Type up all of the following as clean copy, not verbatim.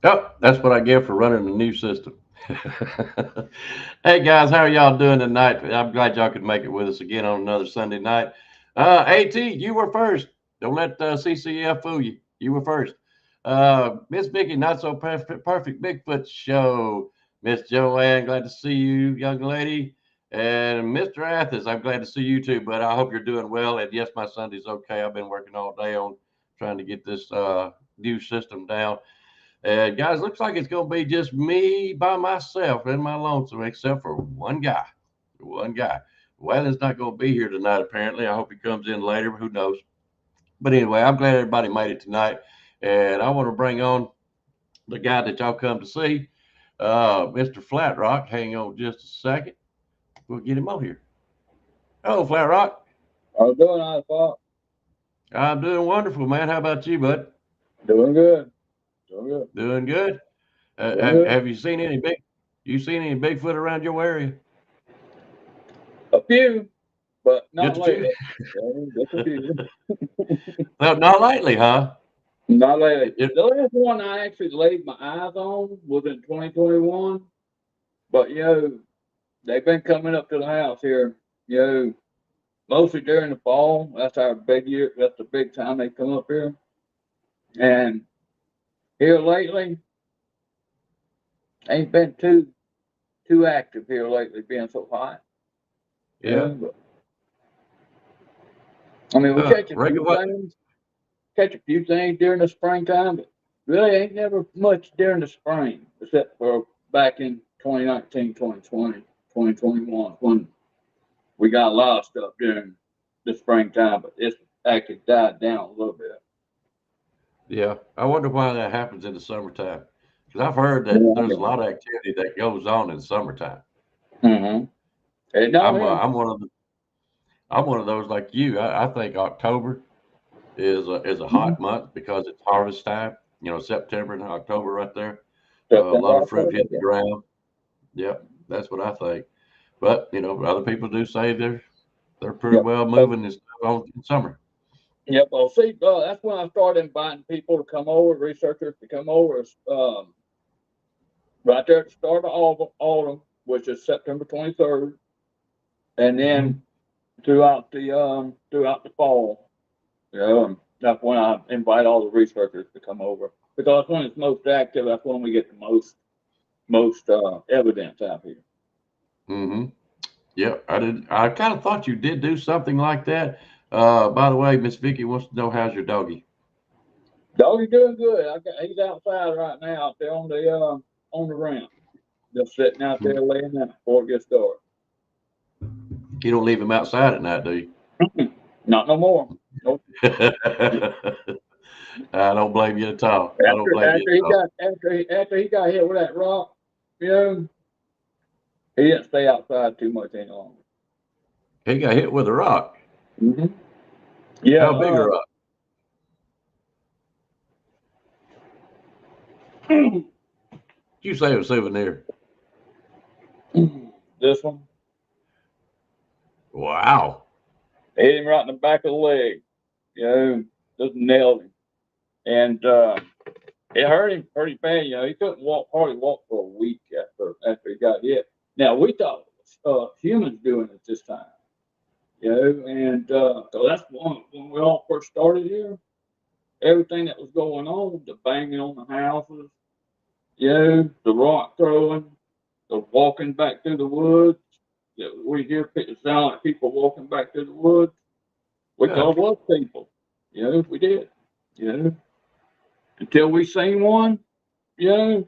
Yep, that's what I get for running a new system. Hey guys, how are y'all doing tonight? I'm glad y'all could make it with us again on another Sunday night. AT, you were first. Don't let CCF fool you. You were first. Miss Vicky, not so perfect Bigfoot show. Miss Joanne, glad to see you, young lady. And Mr. Athens, I'm glad to see you too, but I hope you're doing well. And yes, my Sunday's okay. I've been working all day on trying to get this new system down. And guys, looks like it's gonna be just me by myself in my lonesome, except for one guy. One guy. Waylon's not gonna be here tonight, apparently. I hope he comes in later. Who knows? But anyway, I'm glad everybody made it tonight. And I want to bring on the guy that y'all come to see, Mr. Flatrock. Hang on just a second. We'll get him on here. Hello, Flatrock. How you doing, Alpha? I'm doing wonderful, man. How about you, bud? Doing good. Doing good. Doing good. Doing good. Have you seen any Bigfoot around your area? A few, but not Just a few? lately. Just a few. Well, not lately, huh? Not lately. It, The last one I actually laid my eyes on was in 2021. But they've been coming up to the house here. Mostly during the fall. That's our big year. That's the big time they come up here. And here lately, ain't been too active here lately, being so hot. yeah. But I mean, we catch a Reckon few what? things. Catch a few things during the springtime, but really ain't never much during the spring, except for back in 2019, 2020, 2021, when we got a lot of stuff during the springtime, but it's actually died down a little bit. Yeah. I wonder why that happens in the summertime. Because I've heard that there's a Mm-hmm. lot of activity that goes on in summertime. It don't I'm uh, here. I'm one of the, I'm one of those like you. I think October is a Mm-hmm. hot month because it's harvest time. September and October right there. A September, lot of fruit October. hit the ground. Yep, that's what I think. But other people do say they're pretty Yep. well So, moving this on in summer. yep. Well, see, that's when I started inviting people to come over, researchers to come over. Right there at the start of autumn, which is September 23rd, and Hmm. then throughout the fall. And that's when I invite all the researchers to come over because when it's most active, that's when we get the most evidence out here. Hmm. Yeah, I did. I kind of thought you did do something like that. By the way, Miss Vicky wants to know how's your doggy. Doggy doing good. He's outside right now out there on the ramp, just sitting out Hmm. there laying out before it gets dark. You don't leave him outside at night, do you? Not no more. Nope. I don't blame you at all. I don't After blame you after he at all. got after he got hit with that rock, you know, he didn't stay outside too much any longer. He got hit with a rock. Mm-hmm. Yeah, How big a rock? You say a souvenir. this one Wow. hit him right in the back of the leg. You know, just nailed him, and it hurt him bad. You know, he couldn't walk, hardly walk for a week after he got hit. Now we thought humans doing it this time. You know, and so that's when we all first started here. Everything that was going on, the banging on the houses, you know, the rock throwing, the walking back through the woods. You know, we hear it sound like people walking back through the woods. We Yeah. thought it was people. You know, we did. You know, until we seen one. You know,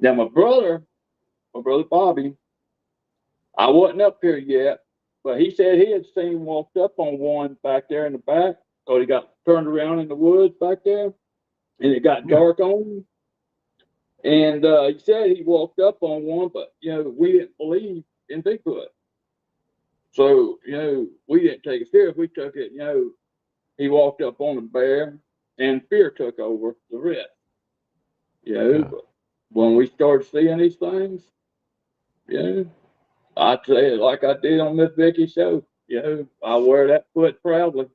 now my brother Bobby, I wasn't up here yet, but he said he had seen walked up on one back there in the back. So he got turned around in the woods back there, and it got Yeah. dark on him. And he said he walked up on one, but you know we didn't believe in Bigfoot, so you know we didn't take it serious. We took it, you know, he walked up on a bear, and fear took over the rest. You know, Yeah. but when we started seeing these things, you know, I tell you, like I did on Miss Vicky's show, you know, I wear that foot proudly.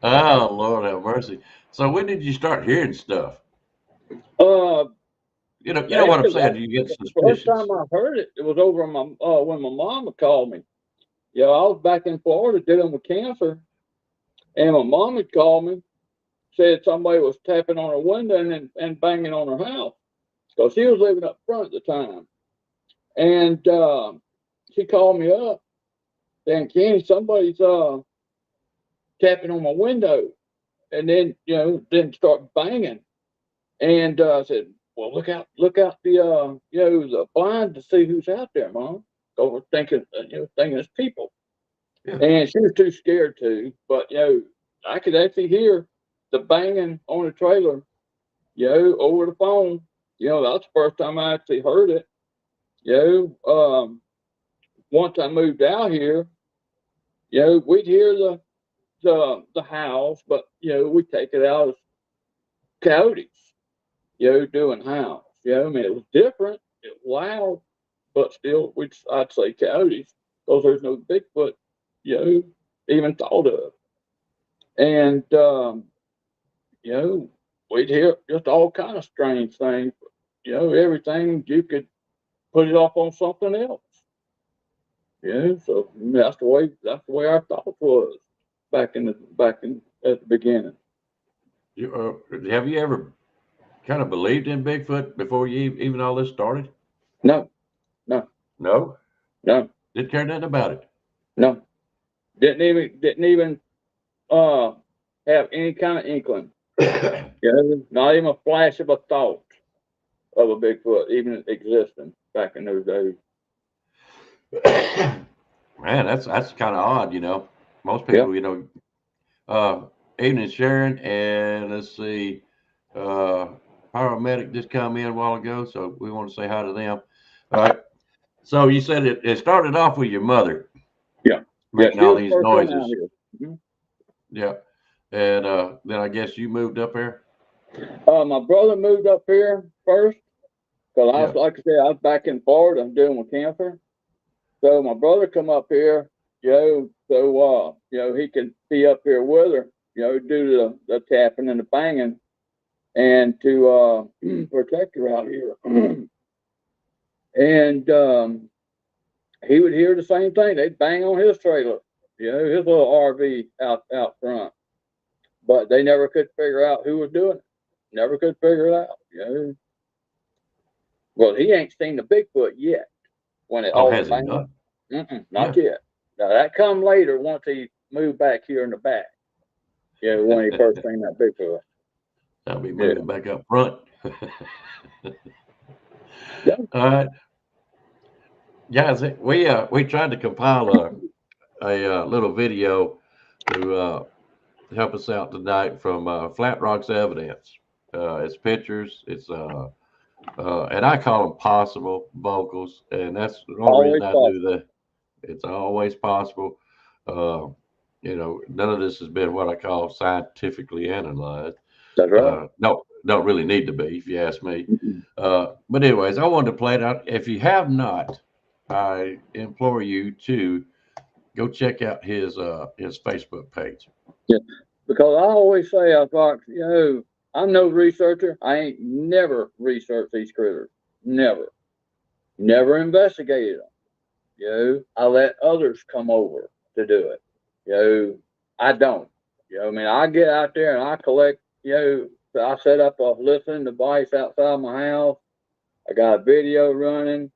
Oh, Lord have mercy. So when did you start hearing stuff? Uh, You know what I'm actually, saying? You get the first time suspicious. I heard it, it was over my when my mama called me. You know, I was back in Florida dealing with cancer, and my mom had called me, said somebody was tapping on her window and banging on her house because she was living up front at the time. And she called me up saying, Kenny, somebody's tapping on my window. And then, you know, then start banging. And I said, well, look out the, you know, the blind to see who's out there, Mom. So we're thinking, you know, thinking it's people. Yeah. And she was too scared to, but, you know, I could actually hear the banging on the trailer, you know, over the phone. You know, that's the first time I actually heard it. You know, once I moved out here, you know, we'd hear the house, but you know, we take it out as coyotes, you know, doing house. You know, I mean, it was different, it was loud, but still, I'd say coyotes because there's no Bigfoot, you know, even thought of. And you know, we'd hear just all kind of strange things. You know, everything you could put it off on something else. Yeah, so that's the way our thoughts was back in at the beginning. Have you ever kind of believed in Bigfoot before even all this started? No, no, No, no, didn't care nothing about it. no. Didn't even uh have any kind of inkling. Yeah, not even a flash of a thought of a Bigfoot even existing back in those days. Man, that's kind of odd, you know. Most Yeah. people, you know, uh, evening Sharon, and let's see, uh, paramedic just come in a while ago, so we want to say hi to them. All right. So you said it started off with your mother Yeah. Yeah, making she all was the these first one out noises. here. Mhm. Yeah. And then I guess you moved up there. My brother moved up here first because I was, Yeah. like I said, I was back in Florida. I'm dealing with cancer. So my brother come up here, you know, so you know, he could be up here with her, you know, do the tapping and the banging and to protect her out here. And he would hear the same thing. They'd bang on his trailer, you know, his little RV out front. But they never could figure out who was doing it. Never could figure it out, you know. Well, he ain't seen the Bigfoot yet when it Oh, all the has he banging. not? Not Yeah. yet. Now that come later once he moved back here in the back. Yeah, when he first seen that Bigfoot. I'll be Yeah. moving back up front. Yeah. All right, guys. We tried to compile a little video to help us out tonight from Flatrock's evidence. It's pictures. It's and I call them possible vocals, and that's the only reason Always I do possible. that. It's always possible. Uh, none of this has been what I call scientifically analyzed. That's right. No, don't really need to be, if you ask me. Mhm. But anyways, I wanted to play it out. If you have not, I implore you to go check out his Facebook page. Yeah, because I always say, I thought, I'm no researcher. I ain't never researched these critters. Never. Never investigated them. I let others come over to do it. I don't. I mean, I get out there and I collect, I set up a listening device outside my house. I got a video running,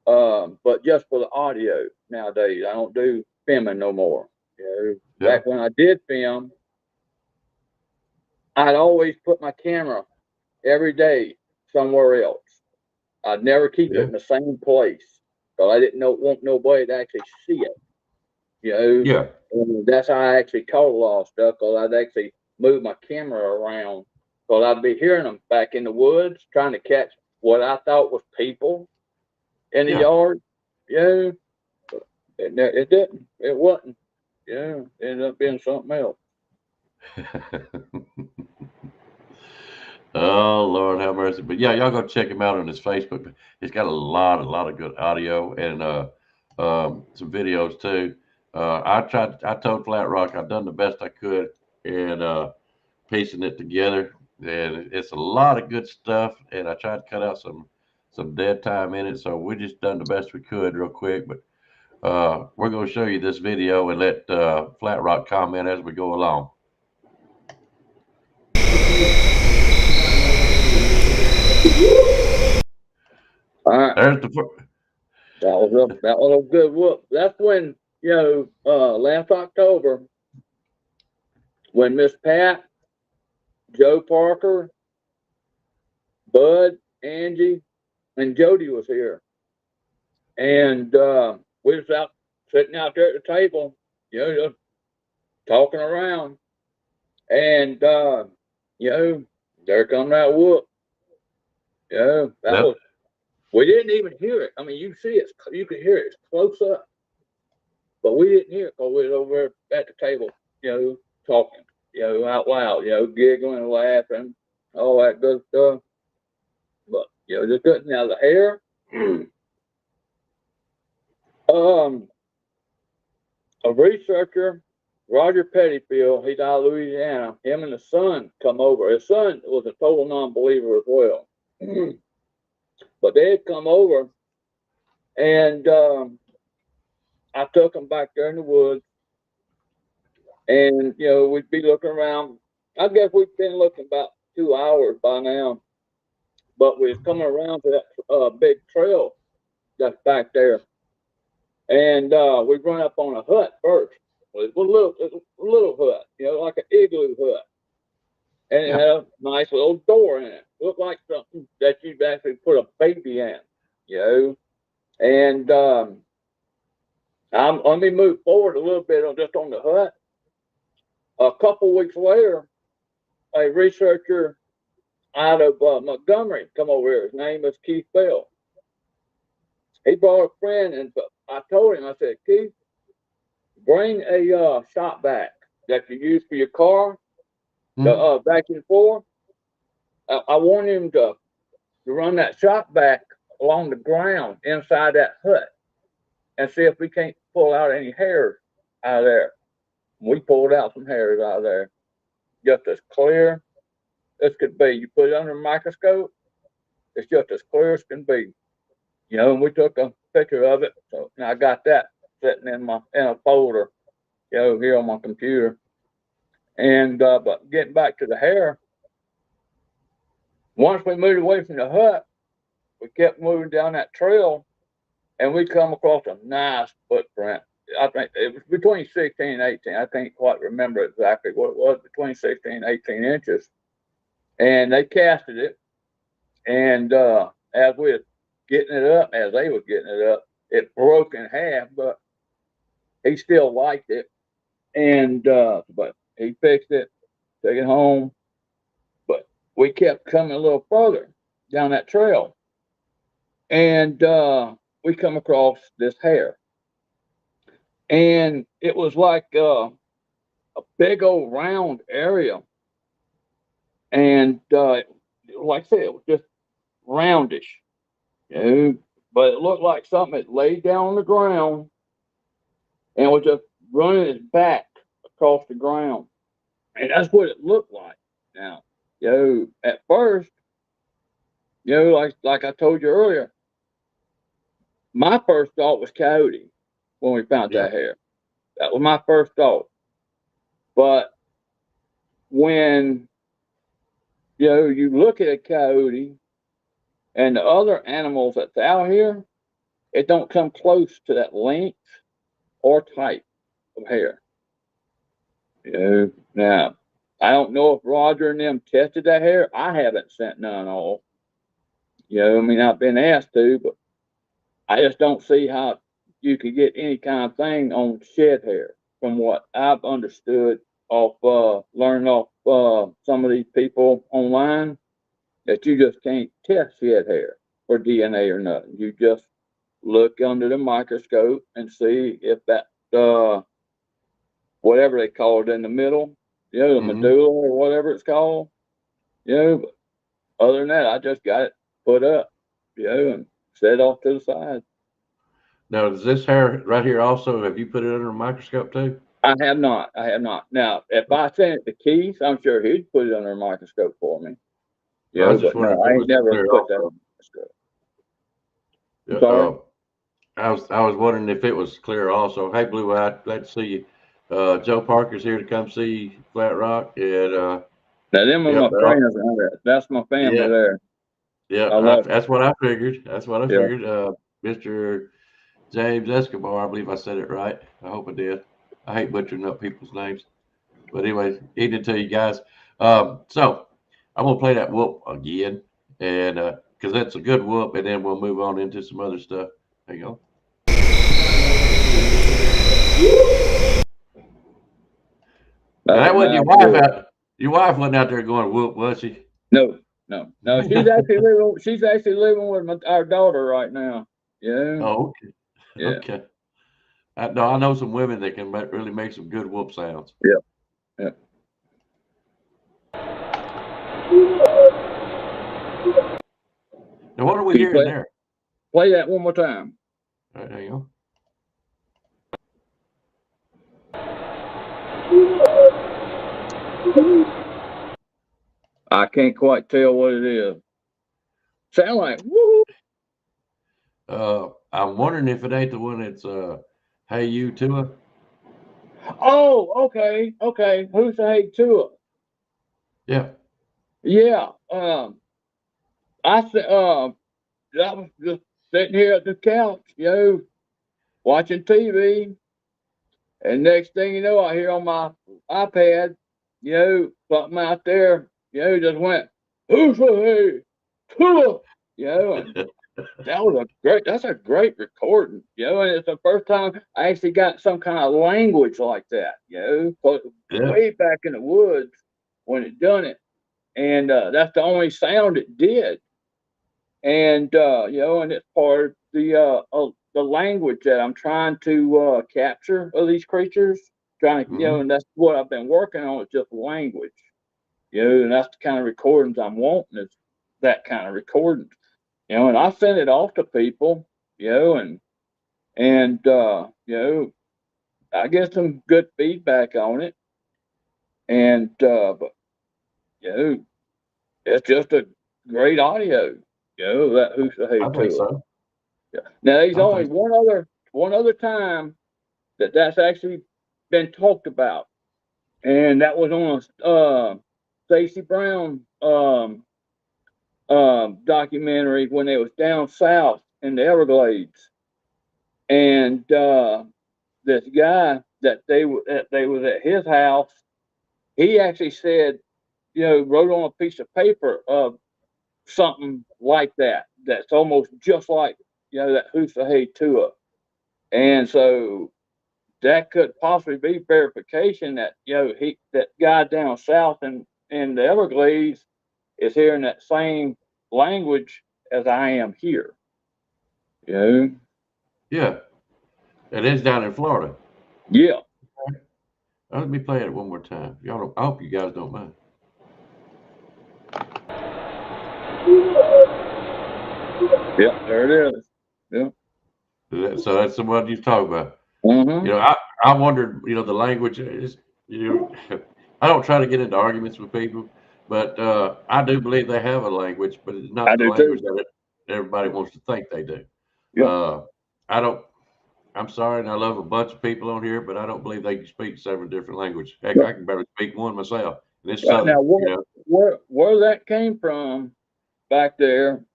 but just for the audio nowadays. I don't do filming no more. Yeah, Back when I did film, I'd always put my camera every day somewhere else. I'd never keep it yeah, in the same place because I didn't want nobody to actually see it. yeah, And that's how I actually caught a lot of stuff because I'd actually move my camera around because I'd be hearing them back in the woods trying to catch what I thought was people in the yeah. yard. Yeah, it didn't. It wasn't. It ended up being something else. Oh Lord, have mercy! But yeah, y'all go check him out on his Facebook. He's got a lot of good audio and some videos too. I told Flatrock I've done the best I could in piecing it together, and it's a lot of good stuff. And I tried to cut out some dead time in it, so we just done the best we could, real quick. But we're going to show you this video and let Flatrock comment as we go along. All right. There's the fir- That was a good whoop. That's when, last October, when Miss Pat, Joe Parker, Bud, Angie, and Jody was here. And we was out sitting out there at the table, just talking around. And there come that whoop. That that was we didn't even hear it. I mean, you could hear it. It's close up. But we didn't hear it because we was over at the table, talking, out loud, giggling, laughing, all that good stuff. But just cutting out the hair. um, a researcher, Roger Pettyfield, he's out of Louisiana. Him and his son come over. His son was a total non-believer as well, but they had come over, and I took them back there in the woods, and we'd be looking around. I guess we've been looking about 2 hours by now, but we was coming around to that big trail that's back there, and we run up on a hut first. It was a little hut, like an igloo hut, and it yeah had a nice little door in it. Looked like something that you'd actually put a baby in, you know. And let me move forward a little bit on just on the hut. A couple weeks later, a researcher out of Montgomery come over here. His name is Keith Bell. He brought a friend, and I told him, I said, Keith, bring a shop vac that you use for your car, the mm, vacuum floor. I want him to run that shop vac along the ground inside that hut and see if we can't pull out any hairs out of there. We pulled out some hairs out of there, just as clear as could be. You put it under a microscope, it's just as clear as can be. And we took a picture of it. So now I got that sitting in a folder, here on my computer. And but getting back to the hair, once we moved away from the hut, we kept moving down that trail, and we come across a nice footprint. I think it was between 16 and 18. I can't quite remember exactly what it was, between 16 and 18 inches. And they casted it, and as we were getting it up, as they were getting it up, it broke in half, but he still liked it. And but he fixed it, took it home. But we kept coming a little further down that trail. And we come across this hare, and it was like a big old round area, and like I said, it was just roundish, you know, but it looked like something that laid down on the ground and was just running its back across the ground, and that's what it looked like. Now, at first, like I told you earlier, my first thought was coyote when we found Yeah. that hare. That was my first thought. But when you look at a coyote and the other animals that's out here, it don't come close to that length or type of hair. Now I don't know if Roger and them tested that hair. I haven't sent none off. I mean, I've been asked to, but I just don't see how you could get any kind of thing on shed hair from what I've understood off learning off some of these people online, that you just can't test shed hair for DNA or nothing. You just look under the microscope and see if that whatever they call it in the middle, the medulla or whatever it's called. But other than that, I just got it put up, and set off to the side. Now, is this hair right here also? Have you put it under a microscope too? I have not. I have not. Now, if I sent it to Keith, I'm sure he'd put it under a microscope for me. I was just But wondering no, if I it ain't was never clear put that also. on the microscope. Yeah, Sorry. I was wondering if it was clear also. Hey, Blue Eye, glad to see you. Joe Parker's here to come see Flatrock, and Now, them are yep, my friends. That's my family yeah, there. yeah. I love That's what I figured. That's what I it. Yeah. figured. Mr. James Escobar, I believe I said it right. I hope I did. I hate butchering up people's names, but anyway, evening to you guys. So I'm gonna play that whoop again, and because that's a good whoop, and then we'll move on into some other stuff. There you go. That Now was that wasn't your nice. wife Good. out. Your wife wasn't out there going whoop, was she? No, no, no. She's actually living. She's actually living with our daughter right now. Yeah. Oh, okay. Yeah. Okay. No, I know some women that can really make some good whoop sounds. Yeah. Yeah. Now, what are we Can you hearing there? play that one more time? All right, there you go. I can't quite tell what it is. Sound like woo. I'm wondering if it ain't the one that's "Hey You" Tua. Oh, okay, okay. Who's the hate to it? Yeah. Yeah. I said, I was just sitting here at the couch, watching TV, and next thing you know, I hear on my iPad, something out there, just went, "Who's the hate to it?" And that's a great recording, and it's the first time I actually got some kind of language like that, 'cause Yeah. way back in the woods when it done it, and that's the only sound it did, and and it's part of the language that I'm trying to capture of these creatures, trying to, Hmm. and that's what I've been working on is just language, and that's the kind of recordings I'm wanting is that kind of recordings. And I sent it off to people, and I get some good feedback on it. And but it's just a great audio, that who's the I hate think to it. so. Yeah. Now there's I only think so. one other time that's actually been talked about, and that was on a Stacy Brown documentary when they was down south in the Everglades, and this guy that they was at his house, he actually said, wrote on a piece of paper of something like that. That's almost just like that Husahay Tua, and so that could possibly be verification that that guy down south in the Everglades is hearing that same language as I am here. You know. Yeah, it is down in Florida. Yeah. Let me play it one more time. Y'all don't, I hope you guys don't mind. Yeah. There it is. Yeah. So that's the one you talk about. Mm-hmm. I wondered, the language is, I don't try to get into arguments with people, but I do believe they have a language, but it's I not the do language too. that everybody wants to think they do. Yeah. I don't, I'm sorry, and I love a bunch of people on here, but I don't believe they can speak 7 different languages. Heck, Yeah. I can barely speak one myself, and it's Right now, Southern, where that came from back there,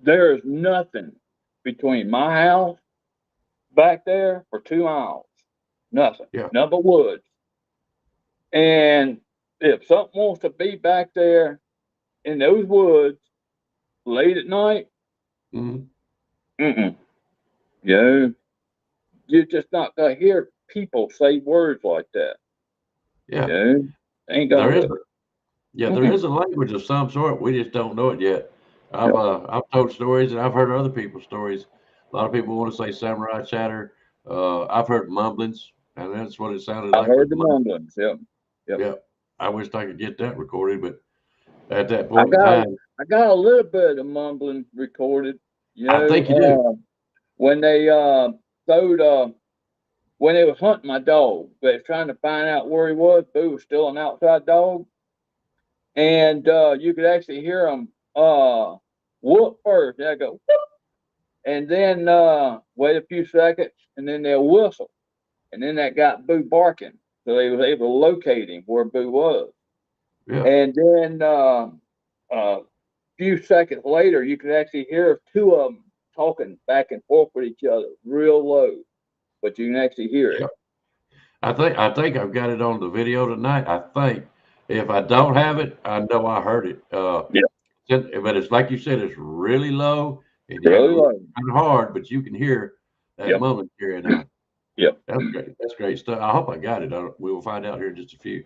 there is nothing between my house back there for 2 miles. Nothing. Yeah. Nothing but woods. And if something wants to be back there in those woods late at night, Hmm. mm-mm. You know, you're just not gonna hear people say words like that. Yeah. You know, ain't gonna There is. do it. Yeah, there Mm-mm. is a language of some sort. We just don't know it yet. Yep. I've told stories and I've heard other people's stories. A lot of people want to say samurai chatter. I've heard mumblings, and that's what it sounded I like was heard the mumbling. mumblings. Yep. Yep. Yeah, I wished I could get that recorded, but at that I point in got time, I got a little bit of mumbling recorded. You I think you do. know, when they throwed when they was hunting my dog, they was trying to find out where he was. Boo was still an outside dog, and you could actually hear him whoop first. They go whoop, and then wait a few seconds, and then they'll whistle, and then that got Boo barking, so they was able to locate him where Boo was, Yeah, and then a few seconds later, you could actually hear two of them talking back and forth with each other, real low, but you can actually hear it. yeah. I think I've got it on the video tonight. I think if I don't have it, I know I heard it. Yeah, But it's like you said, it's really low, and you got to really listen low. kind of hard, but you can hear that Yep, mumbling carrying on. yep. That's great. That's great stuff. I hope I got it. We will find out here in just a few.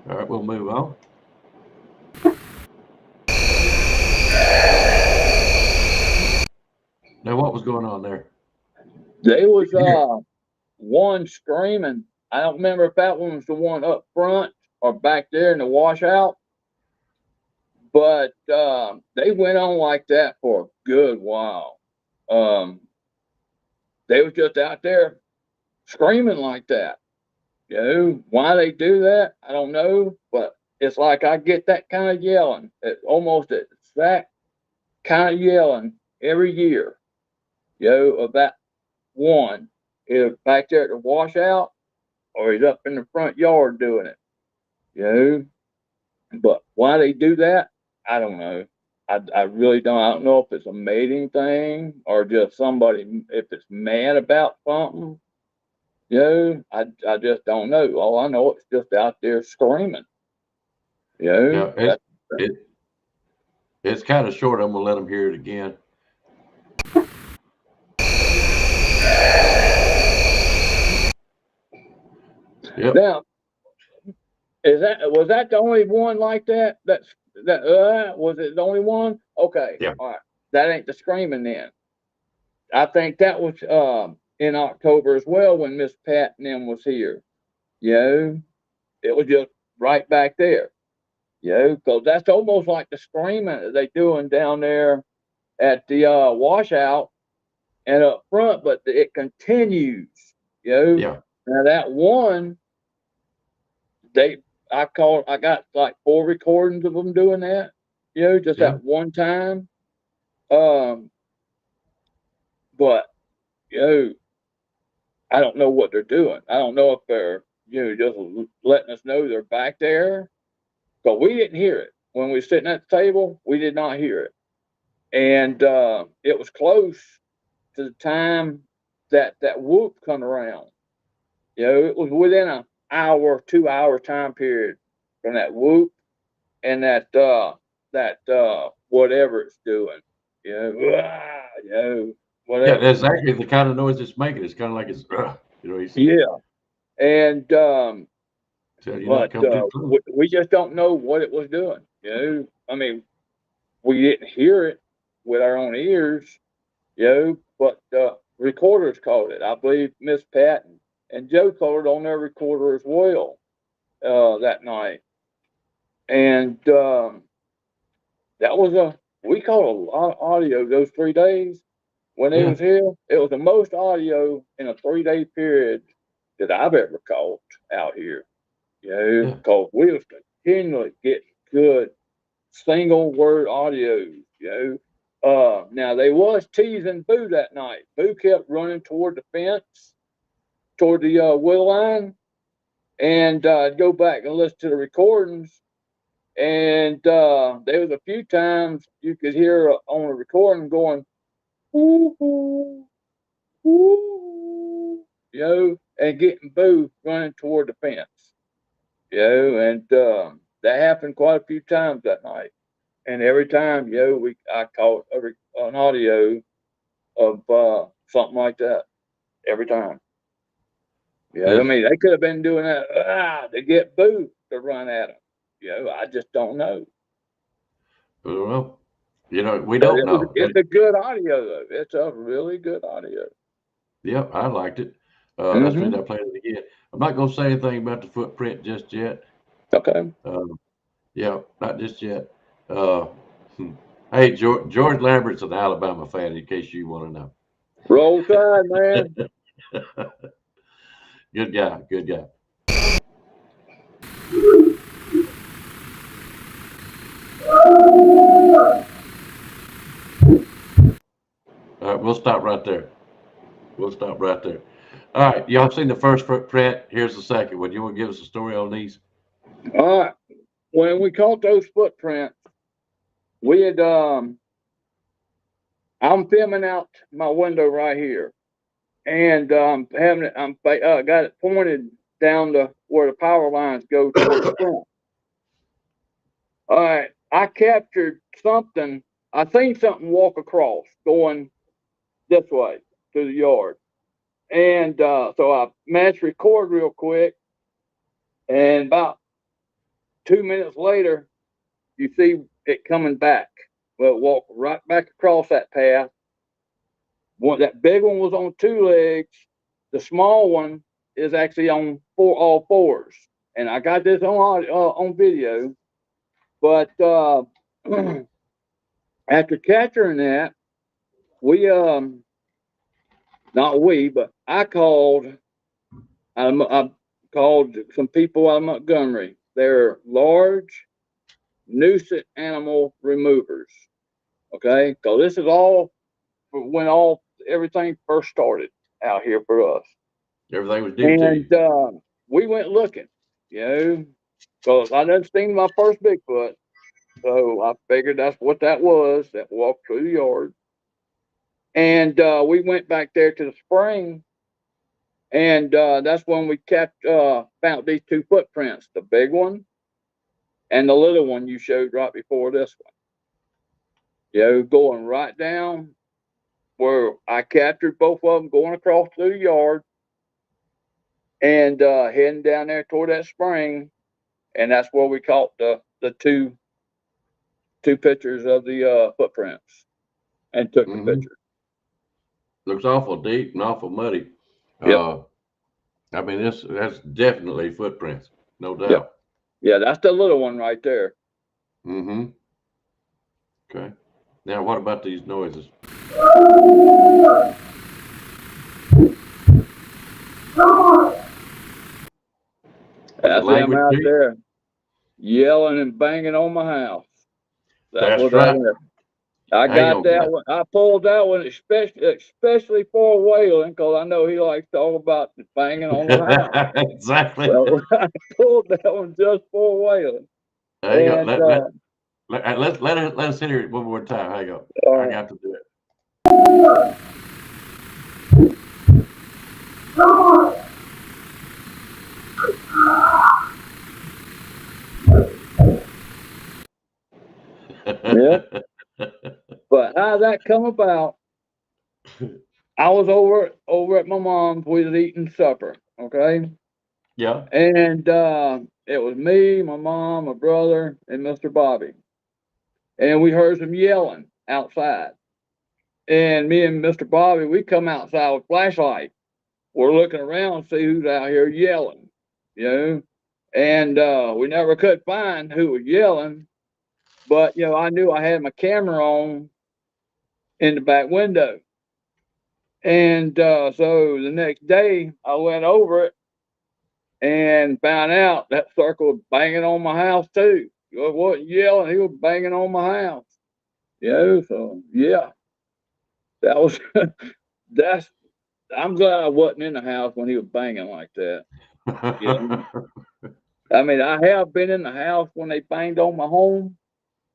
All right, we'll move on. Now, what was going on there? There You was can hear it. one screaming. I don't remember if that one was the one up front or back there in the washout, but they went on like that for a good while. Um, they was just out there screaming like that. You know why they do that? I don't know, but it's like I get that kind of yelling, almost that exact kind of yelling every year. You know, of that one is back there at the washout, or he's up in the front yard doing it. You know, but why they do that, I don't know. I really don't. I don't know if it's a mating thing or just somebody if it's mad about something. You know, I just don't know. All I know it's just out there screaming. You know, Yeah, it it's kind of short. I'm gonna let them hear it again. Yep. now was that the only one like that? That was it the only one? Okay, Yeah. all right. That ain't the screaming then. I think that was in October as well when Miss Pat and them was here. You know, it was just right back there. You know, because that's almost like the screaming that they doing down there at the washout and up front, but it continues. You know, Yeah. now that one they I got like 4 recordings of them doing that. You know, just Yeah. that one time. Um, but you know, I don't know what they're doing. I don't know if they're just letting us know they're back there. But we didn't hear it when we were sitting at the table. We did not hear it, and it was close to the time that whoop come around. You know, it was within an hour, 2 hour time period from that whoop and that whatever it's doing. You know, Yeah. whatever. That's actually the kind of noise it's making. It's kind of like it's, he's Yeah, and telling you not to but come too close. we just don't know what it was doing. You know, I mean, we didn't hear it with our own ears. You know, but recorders caught it. I believe Miss Patton and Joe caught it on their recorder as well that night. And that was we caught a lot of audio those 3 days when they Yeah. was here. It was the most audio in a 3-day period that I've ever caught out here. You know, Yeah. because we was continually getting good single word audios. You know, now they was teasing Boo that night. Boo kept running toward the fence, toward the wheel line, and go back and listen to the recordings. And there was a few times you could hear on a recording going, "Ooh, ooh, ooh," you know, and getting Boo running toward the fence, you know, and that happened quite a few times that night. And every time, you know, I caught an audio of something like that every time. Yeah, I Yeah. mean, they could have been doing that to get Boo to run at them. You know, I just don't know. Well, you know, we But don't know. it's a good audio though. It's a really good audio. Yep, I liked it. Let's read Mm-hmm. that play it again. I'm not going to say anything about the footprint just yet. Okay. Yeah, not just yet. Uh, hmm. Hey, George Lambert's an Alabama fan, in case you want to know. Roll Tide, man. Good guy, good guy. All right, we'll stop right there. We'll stop right there. All right, y'all seen the first footprint? Here's the second one. You want to give us a story on these? All right. When we caught those footprints, we had I'm filming out my window right here, and having it. Got it pointed down to where the power lines go toward the front. All right. I captured something. I seen something walk across going this way to the yard. And so I matched record real quick. And about 2 minutes later, you see it coming back. Well, it walked right back across that path. That big one was on 2 legs. The small one is actually on all fours. And I got this on video. But after capturing that, we not we, but I called some people out of Montgomery. They're large nuisance animal removers. Okay, so this is all when everything first started out here for us, Everything was new to you. and we went looking, you know, because I done seen my first Bigfoot, so I figured that's what that was that walked through the yard, and we went back there to the spring. And that's when we found these two footprints, the big one and the little one you showed right before this one. You know, going right down where I captured both of them, going across through the yard and heading down there toward that spring. And that's where we caught the two pictures of the footprints and took the Hmm. picture. Looks awful deep and awful muddy. Yep, Uh, I mean, that's definitely footprints, no yep, doubt. yeah. That's the little one right there. Hmm. Okay. Now, what about these noises? Was it That's them language out too? there yelling and banging on my house. That's That's what that right. is. I Hang got on, that guys. one. I pulled that one especially for Waylon because I know he likes to talk about banging on the house. Exactly. So I pulled that one just for Waylon. Hang on. And Let us hear it one more time. Hang on. I uh, got to do it. yeah, but how that come about? I was over at my mom's. We was eating supper, okay, Yeah. and it was me, my mom, my brother, and Mr. Bobby, and we heard some yelling outside. and me and Mr. Bobby, we come outside with flashlight. We're looking around to see who's out here yelling, you know, and we never could find who was yelling. But I knew I had my camera on in the back window, and so the next day I went over it and found out that circle was banging on my house too. He wasn't yelling; he was banging on my house. So yeah, that was that's. I'm glad I wasn't in the house when he was banging like that. Yeah, I mean, I have been in the house when they banged on my home,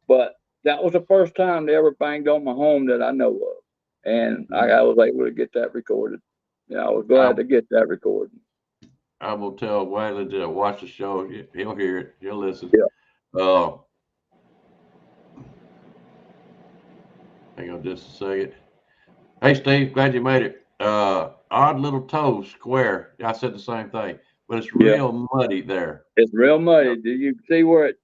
but that was the first time they ever banged on my home that I know of, and I was able to get that recorded. Yeah, I was glad I, to get that recorded. I will tell Waylon to watch the show. He'll hear it. He'll listen. Yeah. Uh, Hang on just a second. Hey, Steve, glad you made it. Odd little toe square. I said the same thing, but it's Yeah, real muddy there. it's real Yeah. muddy. Do you see where it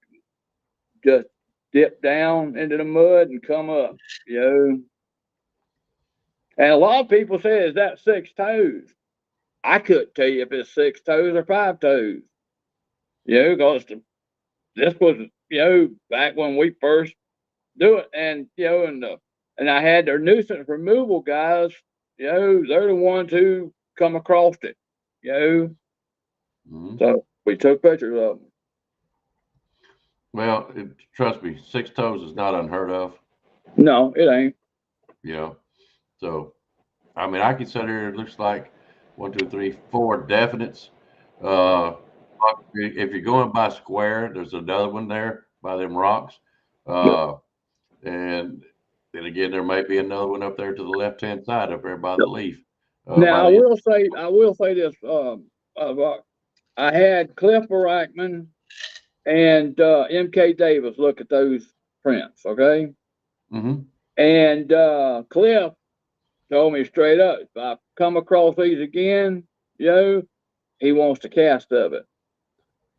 just dipped down into the mud and come up? You know, and a lot of people say, "Is that six toes?" I couldn't tell you if it's six toes or five toes. Because this was back when we first do it, and and I had their nuisance removal guys. They're the ones who come across it. You know, Mhm. so we took pictures of them. Well, trust me, six toes is not unheard of. No, it ain't. You know, so I mean, I can sit here. It looks like one, two, three, four definites. Uh, if you're going by square, there's another one there by them rocks. Uh, and then again, there may be another one up there to the left-hand side up there by the leaf, by Now the. I will say this. I had Cliff Barackman and M.K. Davis look at those prints. Okay, Mm-hmm. and Cliff told me straight up, if I come across these again, he wants the cast of it.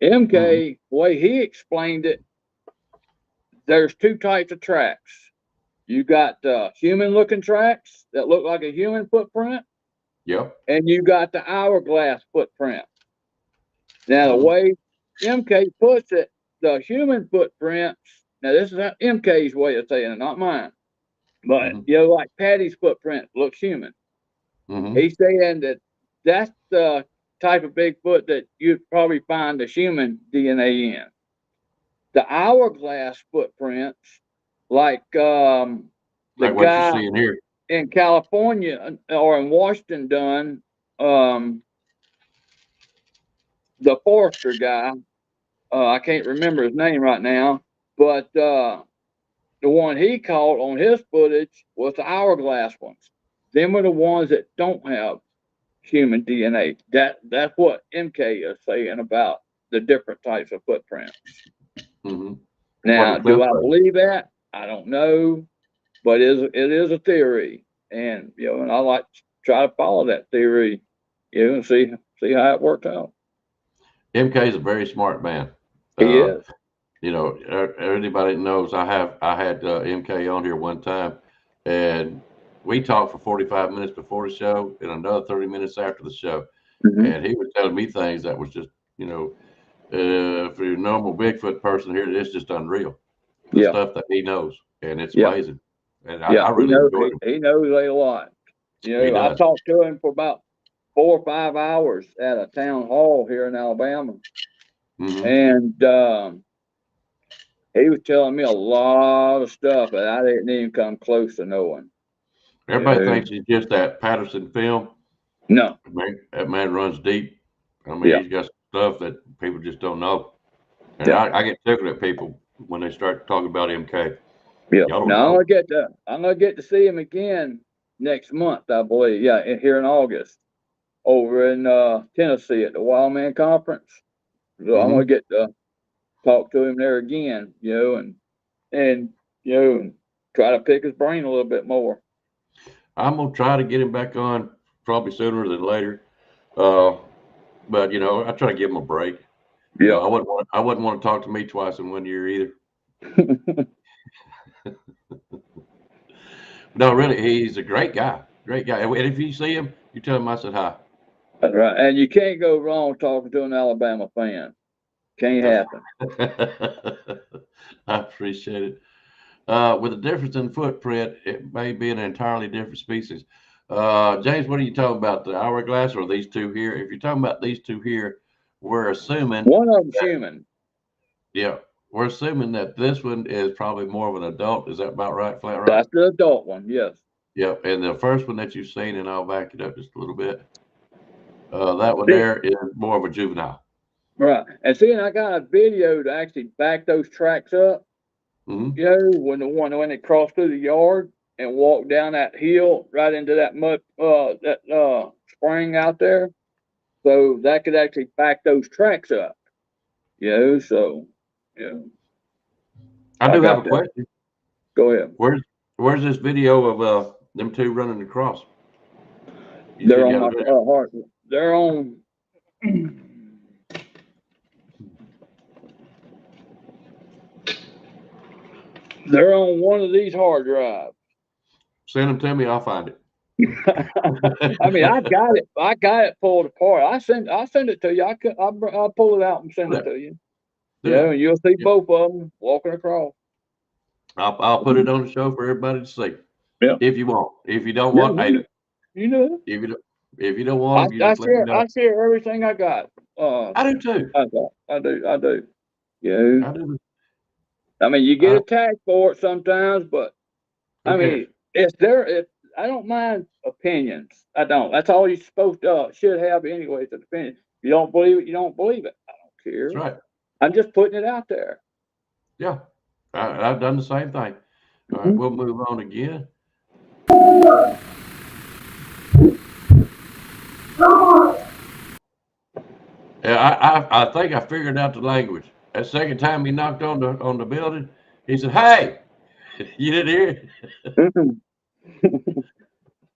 Mm-hmm. MK, the way he explained it, there's two types of tracks. You got human looking tracks that look like a human footprint, Yep. and you got the hourglass footprint. Now, the Mm-hmm. way MK puts it, the human footprints, now this is MK's way of saying it, not mine, but Mm-hmm. like Patty's footprint looks human. Mm-hmm. He's saying that that's the type of Bigfoot that you'd probably find the human DNA in. The hourglass footprints, like the Like what you're guy seeing here. in California or in Washington done, um, the forester guy, I can't remember his name right now, but the one he caught on his footage was the hourglass ones. Them are the ones that don't have human DNA. That's what MK is saying about the different types of footprints. Mm-hmm. What Now, did Cliff do I say? believe that? I don't know, but it is a theory, and and I like to try to follow that theory, and see how it worked out. MK is a very smart man. He Uh, is. Anybody that knows, I had MK on here one time, and we talked for 45 minutes before the show and another 30 minutes after the show, Hmm. and he was telling me things that was just for your normal Bigfoot person here, it's just unreal. The Yeah, stuff that he knows, and it's yeah, amazing, and I yeah. He really knows. enjoyed him. He knows a lot. He I does. talked to him for about 4 or 5 hours at a town hall here in Alabama, Hmm. and he was telling me a lot of stuff that I didn't even come close to knowing. You Everybody know? thinks he's just that Patterson film. No, That man runs deep. I mean, yeah, he's got stuff that people just don't know. And yeah, I get tickled at people when they start talking about MK. yeah. Y'all don't Now know. I'm gonna get to see him again next month, I believe. Yeah, here in August, over in Tennessee at the Wild Man Conference. So I'm gonna Hmm. get to talk to him there again, and and try to pick his brain a little bit more. I'm gonna try to get him back on probably sooner than later. Uh, but I try to give him a break. Yeah. I wouldn't want to talk to me twice in one year either. No, really, he's a great guy. Great guy. And if you see him, you tell him I said hi. That's right. And you can't go wrong talking to an Alabama fan. Can't That's happen. I appreciate it. With a difference in footprint, it may be an entirely different species. James, what are you talking about? The hourglass or these two here? If you're talking about these two here, we're assuming One of them's that, human. yeah, we're assuming that this one is probably more of an adult. Is that about right, Flat That's Rock? the adult one, yes. Yep. And the first one that you've seen, and I'll back it up just a little bit. That one See, there is more of a juvenile. right. And see, and I got a video to actually back those tracks up. Hmm. You know, when they crossed through the yard and walked down that hill right into that mud that spring out there. So that could actually back those tracks up. You know, so yeah, I I do have a got that. question. Go ahead. Where's this video of them two running across? You They're said you on had a my video. heart. They're on. They're on one of these hard drives. Send them to me. I'll find it. I mean, I got it. I got it pulled apart. I send it to you. I'll pull it out and Do send it that. to you. Do Yeah, and that. you'll see Yeah. both of them walking across. I'll put it on the show for everybody to see Yeah, if you want. If you don't yeah, want, hey, you know. if you don't, if you don't want them, you I just let me share. know. I share everything I got. I do too. I got. I do. I do. Yeah. I do. I mean, you get I, attacked for it sometimes, but who I cares? mean, it's there. If I don't mind opinions, I don't. That's all you supposed to should have anyway. It's an opinion. You don't believe it. You don't believe it. I don't That's care. right. I'm just putting it out there. Yeah, I've done the same thing. All right, Mhm. we'll move on again. Yeah, I think I figured out the language. That second time he knocked on the building, he said, "Hey, you didn't hear?" Mhm.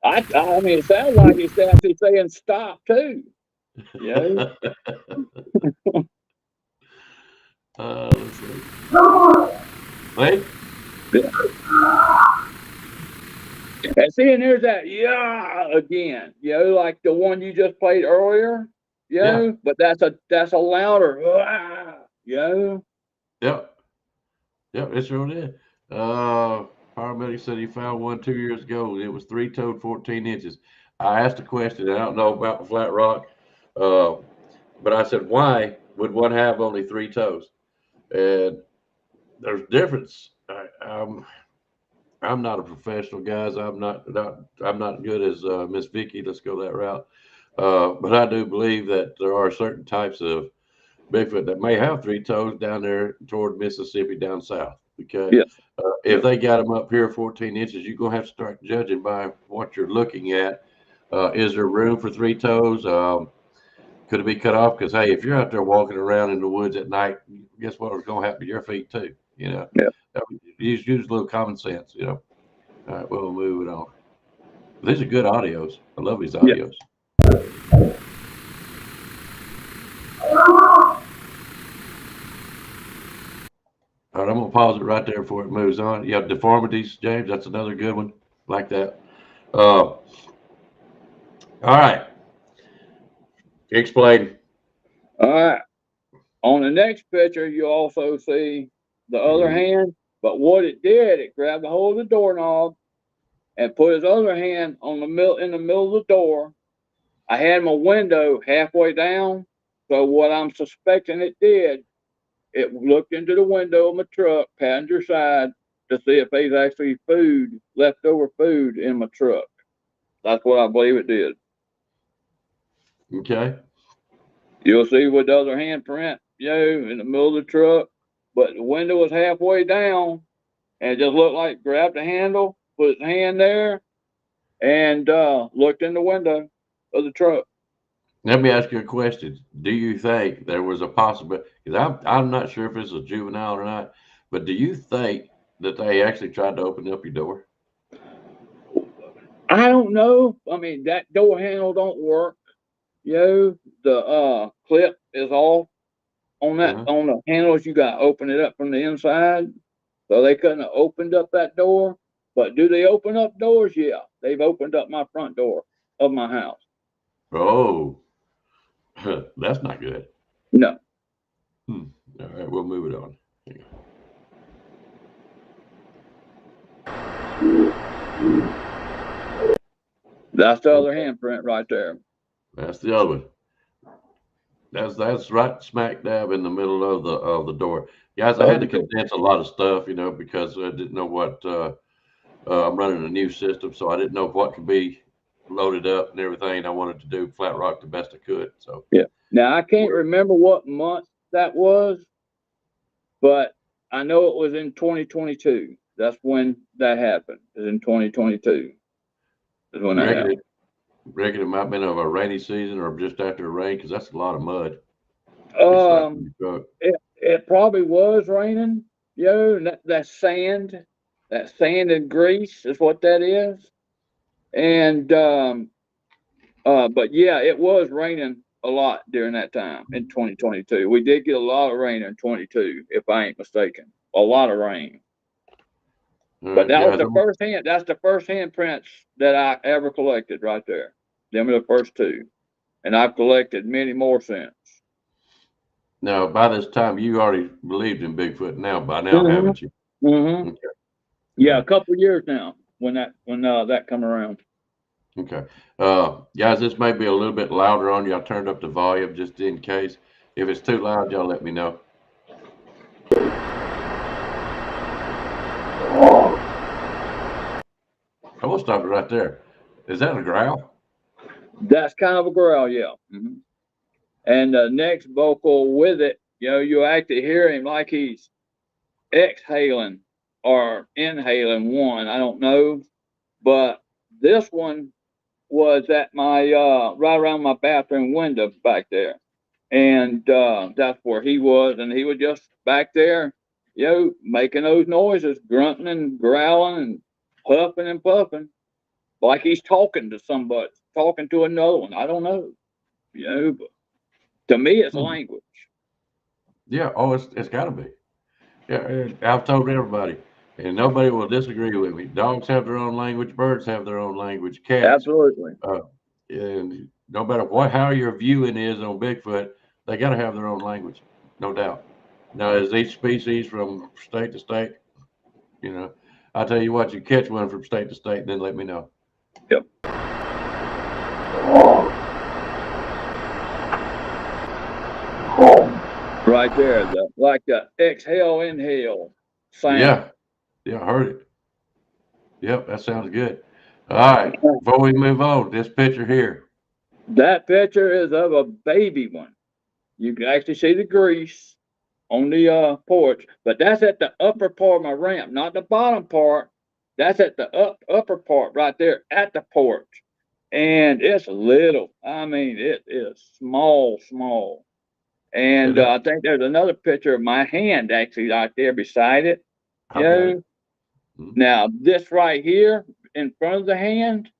I mean, it sounds like he's actually saying stop too. You know. Let's see. See? Yeah. And see, and there's that yeah again. You know, like the one you just played earlier. You Yeah. know, but that's a louder. You know. Yep. Yep. It sure did. Uh, Paramedic said he found one 2 years ago. It was three-toed, 14 inches. I asked a question. I don't know about the flat rock, uh, but I said, why would one have only three toes? And there's difference. I'm not a professional, guys. I'm not good as Miss Vicky. Let's go that route. But I do believe that there are certain types of Bigfoot that may have three toes down there toward Mississippi down south. Okay, Yes. if Yep. they got them up here 14 inches, you're gonna have to start judging by what you're looking at. Is there room for three toes? Could it be cut off? Because hey, if you're out there walking around in the woods at night, guess what was going to happen to your feet too? You know, Yep. use a little common sense. You know. All right, we'll move it on. These are good audios. I love these Yeah. audios. All right, I'm gonna pause it right there before it moves on. You have deformities, James. That's another good one, like that. All right, explain. All right. On the next picture, you also see the other Mhm. hand. But what it did, it grabbed a hold of the doorknob and put his other hand on the middle in the middle of the door. I had my window halfway down, so what I'm suspecting it did, it looked into the window of my truck, passenger side, to see if there's actually food, leftover food in my truck. That's what I believe it did. Okay. You'll see with the other hand print, in the middle of the truck, but the window was halfway down, and it just looked like grabbed the handle, put his hand there, and looked in the window of the truck. Let me ask you a question. Do you think there was a possibility? Because I'm not sure if it's a juvenile or not, but do you think that they actually tried to open up your door? I don't know. I mean, that door handle don't work. The clip is off Uh-huh. on the handles. You got to open it up from the inside, so they couldn't have opened up that door. But do they open up doors? Yeah, they've opened up my front door of my house. Oh, that's not good. No, Hmm. All right, we'll move it on. Hang that's the on. other Okay, handprint right there. that's the other one. That's right smack dab in the middle of the door. Guys, I had to condense a lot of stuff, because I didn't know what I'm running a new system, so I didn't know what could be loaded up and everything. I wanted to do Flatrock the best I could. So Yeah. Now I can't remember what month that was, but I know it was in 2022. That's when that happened. It was in 2022 is when you that reckon happened. it might have been of a rainy season or just after a rain because that's a lot of mud. Be slapping Um, your truck. it probably was raining, and that sand and grease is what that is. And but yeah, it was raining a lot during that time in 2022. We did get a lot of rain in 22, if I ain't mistaken. A lot of rain. All But right, that was guys. the first hand. That's the first handprints that I ever collected right there. Them are the first two, and I've collected many more since. Now, by this time, you already believed in Bigfoot. Now, by now, hmm haven't you? hmm Okay. All Yeah, a right. couple years now when that come around. Okay. Guys, this may be a little bit louder on you. I turned up the volume just in case. If it's too loud, y'all let me know. I will stop it right there. Is that a growl? That's kind of a growl, yeah. And the next vocal with it, you actually hear him like he's exhaling or inhaling one. I don't know, but this one was at my right around my bathroom window back there, and that's where he was, and he was just back there, making those noises, grunting and growling and puffing and puffing, like he's talking to somebody, talking to another one. I don't know, but to me, it's a Hmm. language. Yeah. Oh, it's got to be. Yeah. I've told everybody, and nobody will disagree with me. Dogs have their own language. Birds have their own language. Cats. Absolutely. Uh, and no matter how your viewing is on Bigfoot, they got to have their own language, no doubt. Now, is each species from state to state? You know, I'll tell you what, you catch one from state to state, and then let me know. Yep. Right there, like the exhale, inhale sound. Yeah, yeah, I heard it. Yep, that sounds good. All right, before we move on, this picture here. That picture is of a baby one. You can actually see the grease on the porch, but that's at the upper part of my ramp, not the bottom part. That's at the upper part right there at the porch, and it's little. I mean, it is small, small. And It, I think there's another picture of my hand actually right there beside it. I've got You it. Mhm. Now this right here in front of the hand,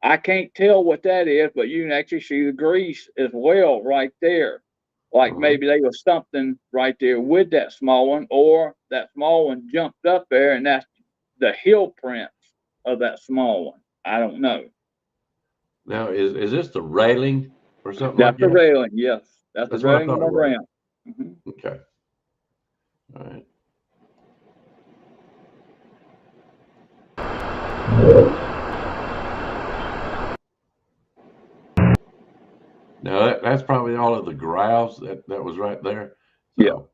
I can't tell what that is, but you can actually see the grease as well right there. Like Uh-huh. maybe there was something right there with that small one, or that small one jumped up there and that's the heel prints of that small one. I don't know. Now, is this the railing or something That's like the that? railing, yes. That's the That's what I railing of thought my it was. ramp. Mhm. Okay. All right. Now that's probably all of the growls that was right there. Yeah. So,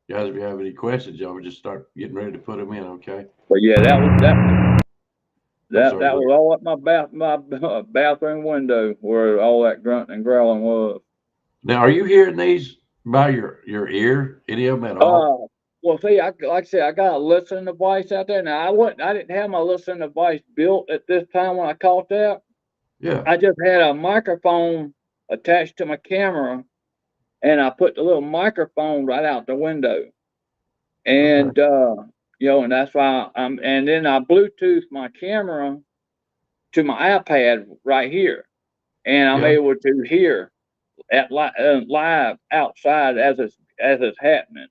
guys, if you have any questions, y'all would just start getting ready to put them in. Okay. But yeah, that was that I'm that sorry. that was all at my bathroom window where all that grunting and growling was. Now, are you hearing these by your ear? Any of them at all? Uh, well, see, like I said, I got a listening device out there. Now, I didn't have my listening device built at this time when I caught that. Yeah. I just had a microphone attached to my camera, and I put the little microphone right out the window, Okay. and and that's why and then I Bluetooth my camera to my iPad right here, and I'm Yeah. able to hear live outside as it's happening,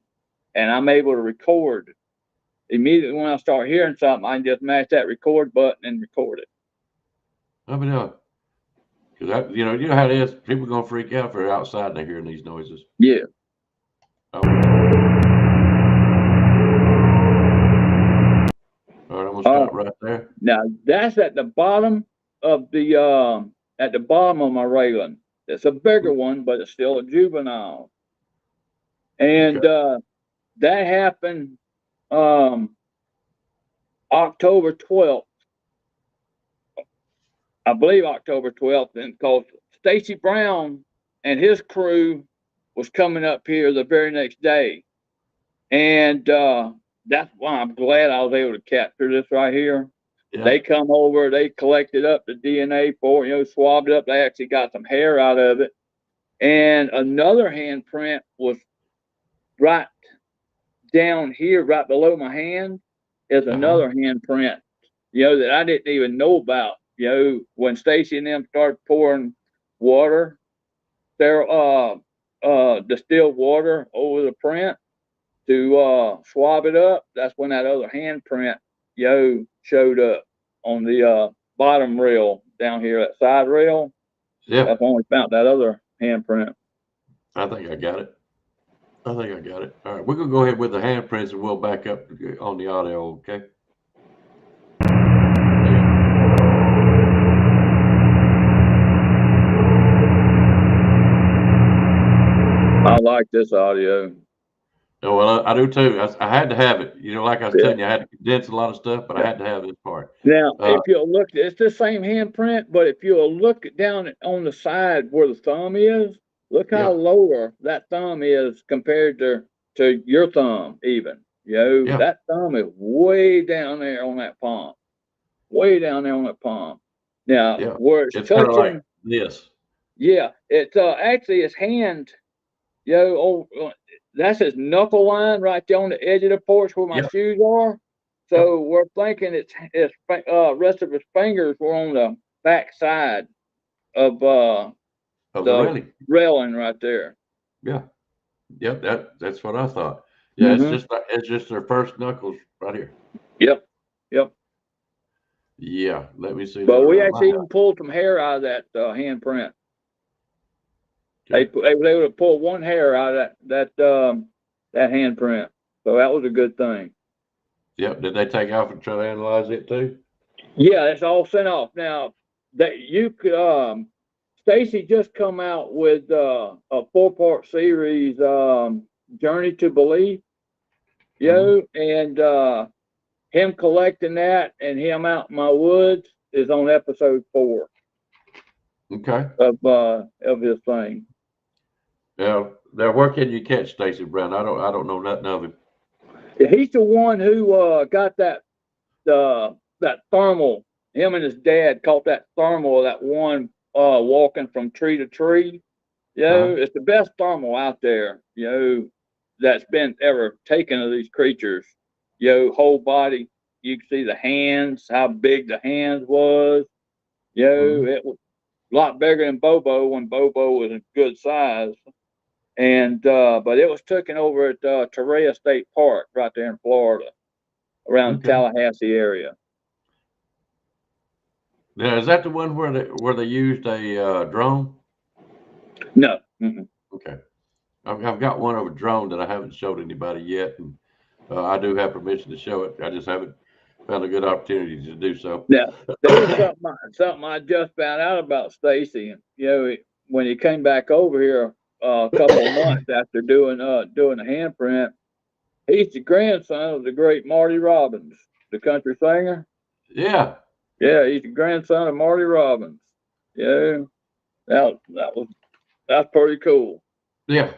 and I'm able to record immediately when I start hearing something, I can just mash that record button and record it. I mean, because you know how it is. People gonna freak out if they're outside and they're hearing these noises. Yeah. I'm with you. All right, I'm gonna stop right there. Now that's at the bottom of my railing. It's a bigger one, but it's still a juvenile. And that happened October 12th. I believe October 12th, and because Stacy Brown and his crew was coming up here the very next day. And that's why I'm glad I was able to capture this right here. Yeah. They come over, they collected up the DNA for it, swabbed it up. They actually got some hair out of it. And another handprint was right down here, right below my hand, is another handprint, that I didn't even know about. When Stacy and them started pouring water, distilled water over the print to swab it up, that's when that other handprint, showed up on the bottom rail down here, that side rail. Yeah. That's when we found that other handprint. I think I got it. All right, we're gonna go ahead with the handprints and we'll back up on the audio, okay? I like this audio. Oh, well, I do too. I had to have it. Like I was telling you, I had to condense a lot of stuff, but I had to have this part. Now, if you'll look, it's the same handprint, but if you'll look down on the side where the thumb is, look how lower that thumb is compared to your thumb, even. That thumb is way down there on that palm. Way down there on that palm. Now, where it's touching, like this. Yeah, it's actually his hand. That's his knuckle line right there on the edge of the porch where my shoes are. So we're thinking it's rest of his fingers were on the back side of the railing right there. Yeah. Yep. That's what I thought. Yeah, it's just their first knuckles right here. Yep. Yeah. Let me see. But we actually even pulled some hair out of that handprint. They were able to pull one hair out of that handprint, so that was a good thing. Yep. Did they take off and try to analyze it too? Yeah, it's all sent off. Now that you could, Stacy just come out with a 4-part series, Journey to Belief, and him collecting that and him out in my woods is on episode 4. Okay. Of his thing. Now, where can you catch Stacy Brown? I don't know nothing of him. He's the one who got that thermal. Him and his dad caught that thermal. That one walking from tree to tree. It's the best thermal out there. That's been ever taken of these creatures. Whole body. You can see the hands, how big the hands was. It was a lot bigger than Bobo when Bobo was a good size. And but it was taken over at Torreya State Park right there in Florida, around the Tallahassee area. Now, is that the one where they used a drone? No. Mm-mm. Okay. I've got one of a drone that I haven't showed anybody yet, and I do have permission to show it. I just haven't found a good opportunity to do so. Now, there was something I just found out about Stacy. When he came back over here a couple of months after doing a handprint, he's the grandson of the great Marty Robbins, the country singer. Yeah. Yeah, he's the grandson of Marty Robbins. That's pretty cool. Yeah.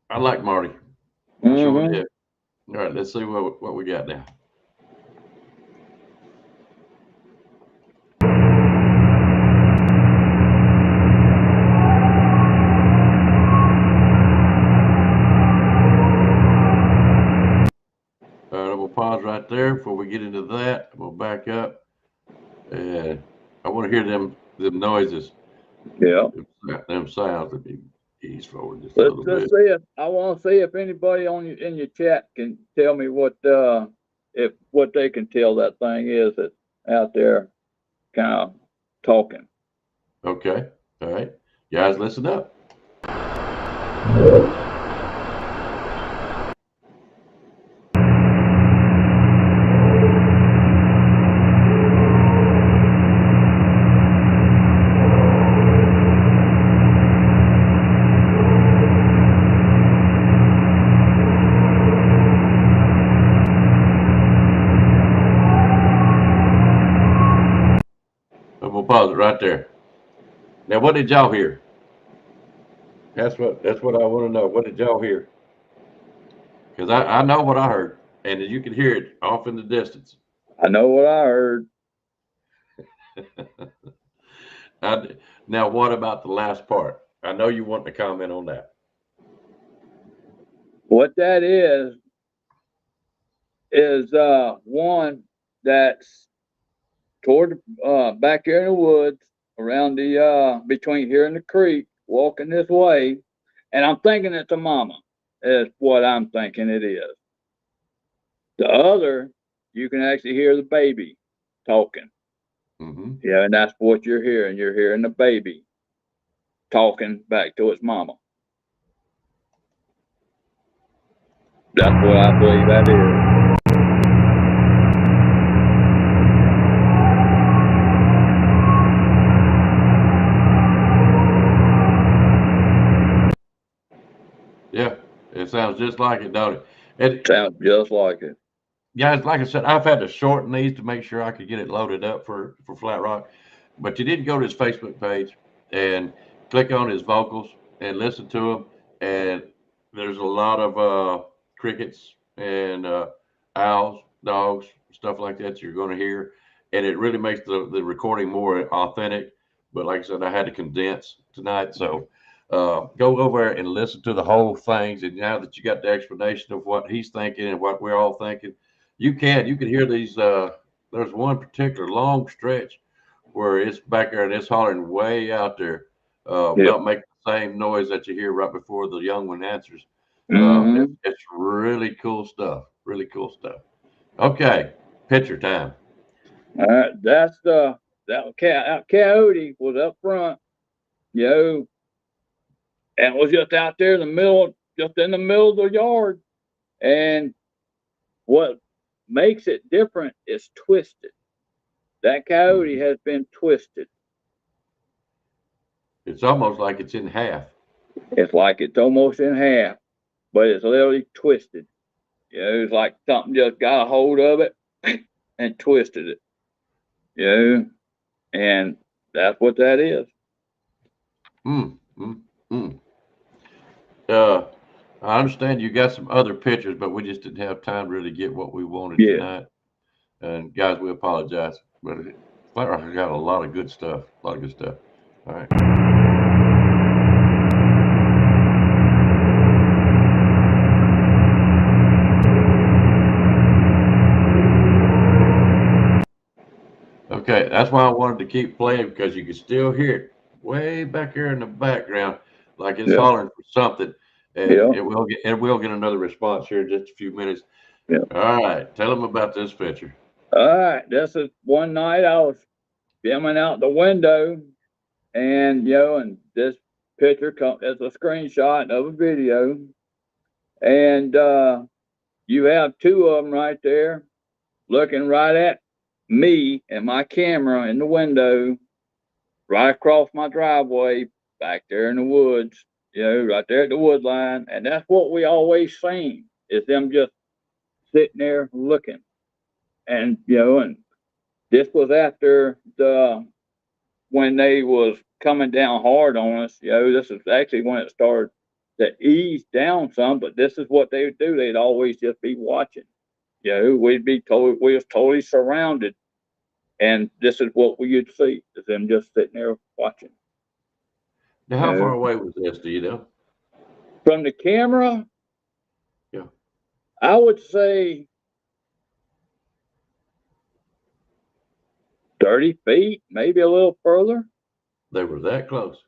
I like Marty. Sure did. All right, let's see what we got now. All right, we'll pause right there before we get into that. We'll back up, and I want to hear them noises. Yeah. Them sounds. Let me ease forward just Let's see if I want to see if anybody in your chat can tell me what if what they can tell that thing is that's out there kind of talking. Okay. All right. Guys, listen up. I'm gonna pause it right there. Now, what did y'all hear? That's what I want to know. What did y'all hear? Because I know what I heard, and you can hear it off in the distance. I know what I heard. I, now, what about the last part? I know you want to comment on that. What that is one that's toward back here in the woods around the between here and the creek, walking this way, and I'm thinking it's a mama. Is what I'm thinking it is. The other, you can actually hear the baby talking. Mm-hmm. Yeah, and that's what you're hearing. You're hearing the baby talking back to its mama. That's what I believe that is. Yeah, it sounds just like it, don't it? It Sounds just like it. Guys, like I said, I've had to shorten these to make sure I could get it loaded up for Flatrock. But you need to go to his Facebook page and click on his vocals and listen to him. And there's a lot of crickets and owls, dogs, stuff like that you're going to hear, and it really makes the recording more authentic. But like I said, I had to condense tonight, so go over and listen to the whole things. And now that you got the explanation of what he's thinking and what we're all thinking, you can hear these. There's one particular long stretch where it's back there and it's hollering way out there, Yep. about making the same noise that you hear right before the young one answers. Mm-hmm. It's really cool stuff. Really cool stuff. Okay, picture time. All right, that's that coyote was up front, and was just out there in the middle, just in the middle of the yard. And what makes it different is twisted. That coyote Mhm. has been twisted. It's almost like it's in half. It's like it's almost in half, but it's literally twisted. It's like something just got a hold of it and twisted it. You know, and that's what that is. Mm, mm, mm. Uh, I understand you got some other pictures, but we just didn't have time to really get what we wanted Yeah. tonight. And guys, we apologize, but Flat Rock got a lot of good stuff. A lot of good stuff. All right. Okay, that's why I wanted to keep playing because you can still hear it way back there in the background, like it's Yeah. hollering for something, and Yeah. it will get another response here in just a few minutes. Yeah. All right, tell them about this picture. All right. This is one night I was filming out the window, and and this picture comes as a screenshot of a video, and you have two of them right there looking right at me and my camera in the window, right across my driveway, back there in the woods. Right there at the wood line, and that's what we always seen is them just sitting there looking, and this was after the when they was coming down hard on us. This is actually when it started to ease down some, but this is what they would do. They'd always just be watching. We'd be told we was totally surrounded, and this is what we would see is them just sitting there watching. Now, You how far know, away was this? Do you know? from the camera, Yeah, I would say 30 feet, maybe a little further. they were that close.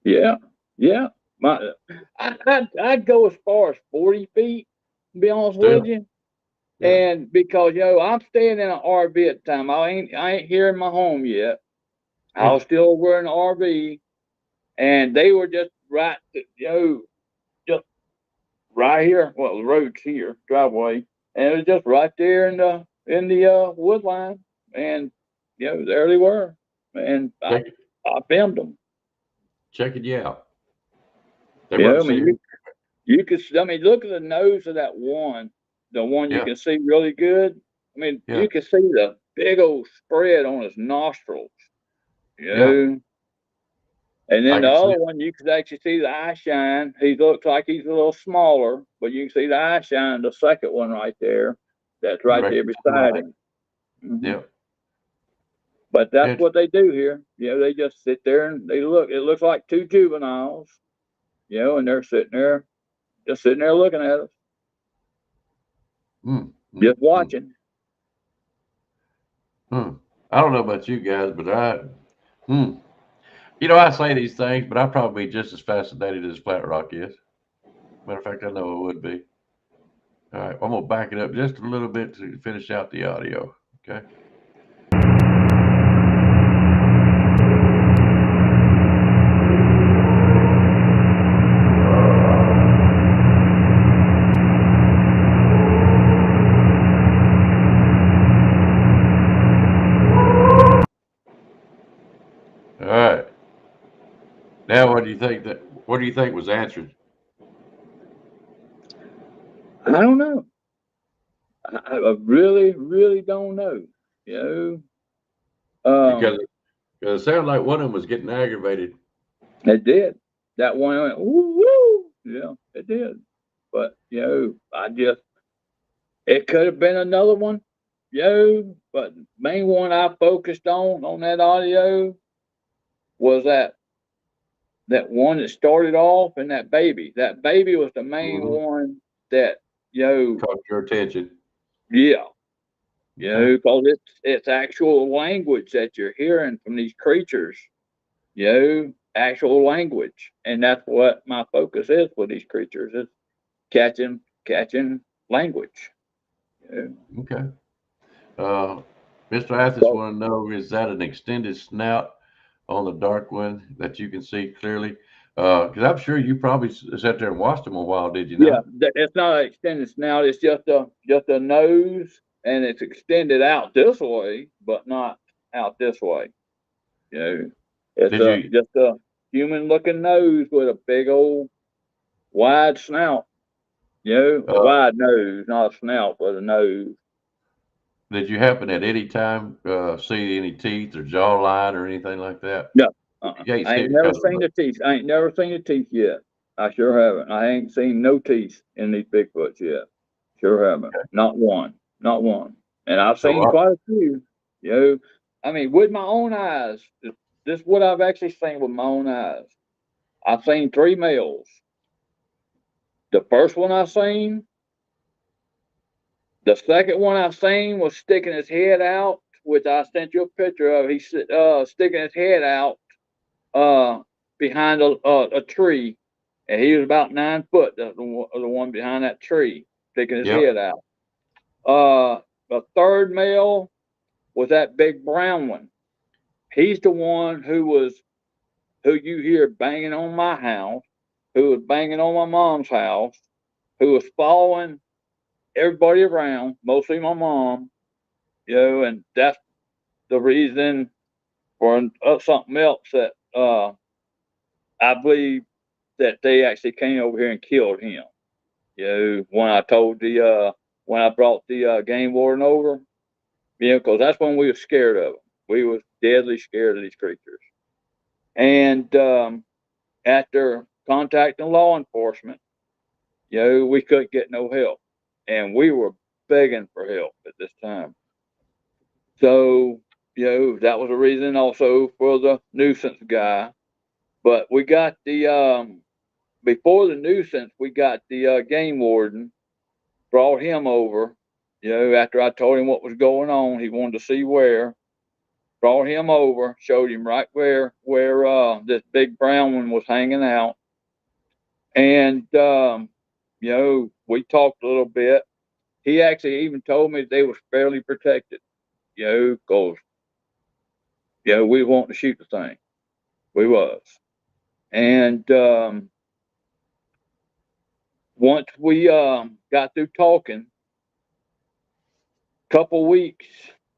Yeah, yeah. I'd go as far as 40 feet. To be honest with Still, you. Yeah. And because I'm staying in an RV at the time. I ain't here in my home yet. I Yeah. was still over in an RV, and they were just right, just right here. Well, the road's here, driveway, and it was just right there in the wood line, and there they were, and I Check it. I filmed them. Checking you out. They wasn't I mean, serious. you could. I mean, look at the nose of that one, the one you Yeah. can see really good. I mean, Yeah. you can see the big old spread on his nostrils. You Yeah. know, and I then the can see other it. one, you can actually see the eye shine. He looks like he's a little smaller, but you can see the eye shine. The second one right there, that's right there Directly to the beside right. him. Hmm. Yeah. But that's It, what they do here. They just sit there and they look. It looks like two juveniles, and they're sitting there, just sitting there looking at us, mm, mm, just mm, watching. mm. I don't know about you guys, but mm. I say these things, but I'd probably be just as fascinated as Flatrock is. Matter of fact, I know I would be. All right, I'm gonna back it up just a little bit to finish out the audio. Okay. All right. Now, what do you think was answered? I don't know. I really, really don't know. You Because it sounded like one of them was getting aggravated. it did. That one went woo woo. Yeah, it did. But I just it could have been another one. But main one I focused on that audio was that one that started off and that baby. That baby was the main Mhm. one that yo Caught your attention. yeah. Okay. Because it's actual language that you're hearing from these creatures. Actual language, and that's what my focus is with these creatures is catching language. You know? Okay. Uh, Mr. Athos So want to know, is that an extended snout on the dark one that you can see clearly? Because I'm sure you probably sat there and watched them a while, did you yeah, not? it's not an extended snout. It's just a nose, and it's extended out this way, but not out this way. You know, it's Did you? just a human looking nose with a big old wide snout. A Uh, wide nose, not a snout, but a nose. did you happen at any time see any teeth or jawline or anything like that? No, You can't I see ain't it never because of seen the teeth. I ain't never seen the teeth yet. I sure haven't. I ain't seen no teeth in these Bigfoots yet. Sure haven't. Not one. Not one. And I've so. seen quite a few. You know, I mean, with my own eyes. This is what I've actually seen with my own eyes. I've seen three males. The first one I seen, the second one I seen was sticking his head out, which I sent you a picture of. He's sticking his head out uh, behind a tree, and he was about 9 foot. The one behind that tree, sticking his Yep. head out. The third male was that big brown one. He's the one who you hear banging on my house, who was banging on my mom's house, who was following everybody around, mostly my mom. And that's the reason for something else that I believe that they actually came over here and killed him. When I told when I brought the game warden over, because that's when we were scared of them. We was deadly scared of these creatures. And after contacting law enforcement, we couldn't get no help, and we were begging for help at this time. So that was a reason also for the nuisance guy. But we got the before the nuisance, we got the game warden, brought him over. After I told him what was going on, he wanted to see where. Brought him over, showed him right where this big brown one was hanging out, and we talked a little bit. he actually even told me they was fairly protected, because we want to shoot the thing. We was, and once we got through talking, couple weeks,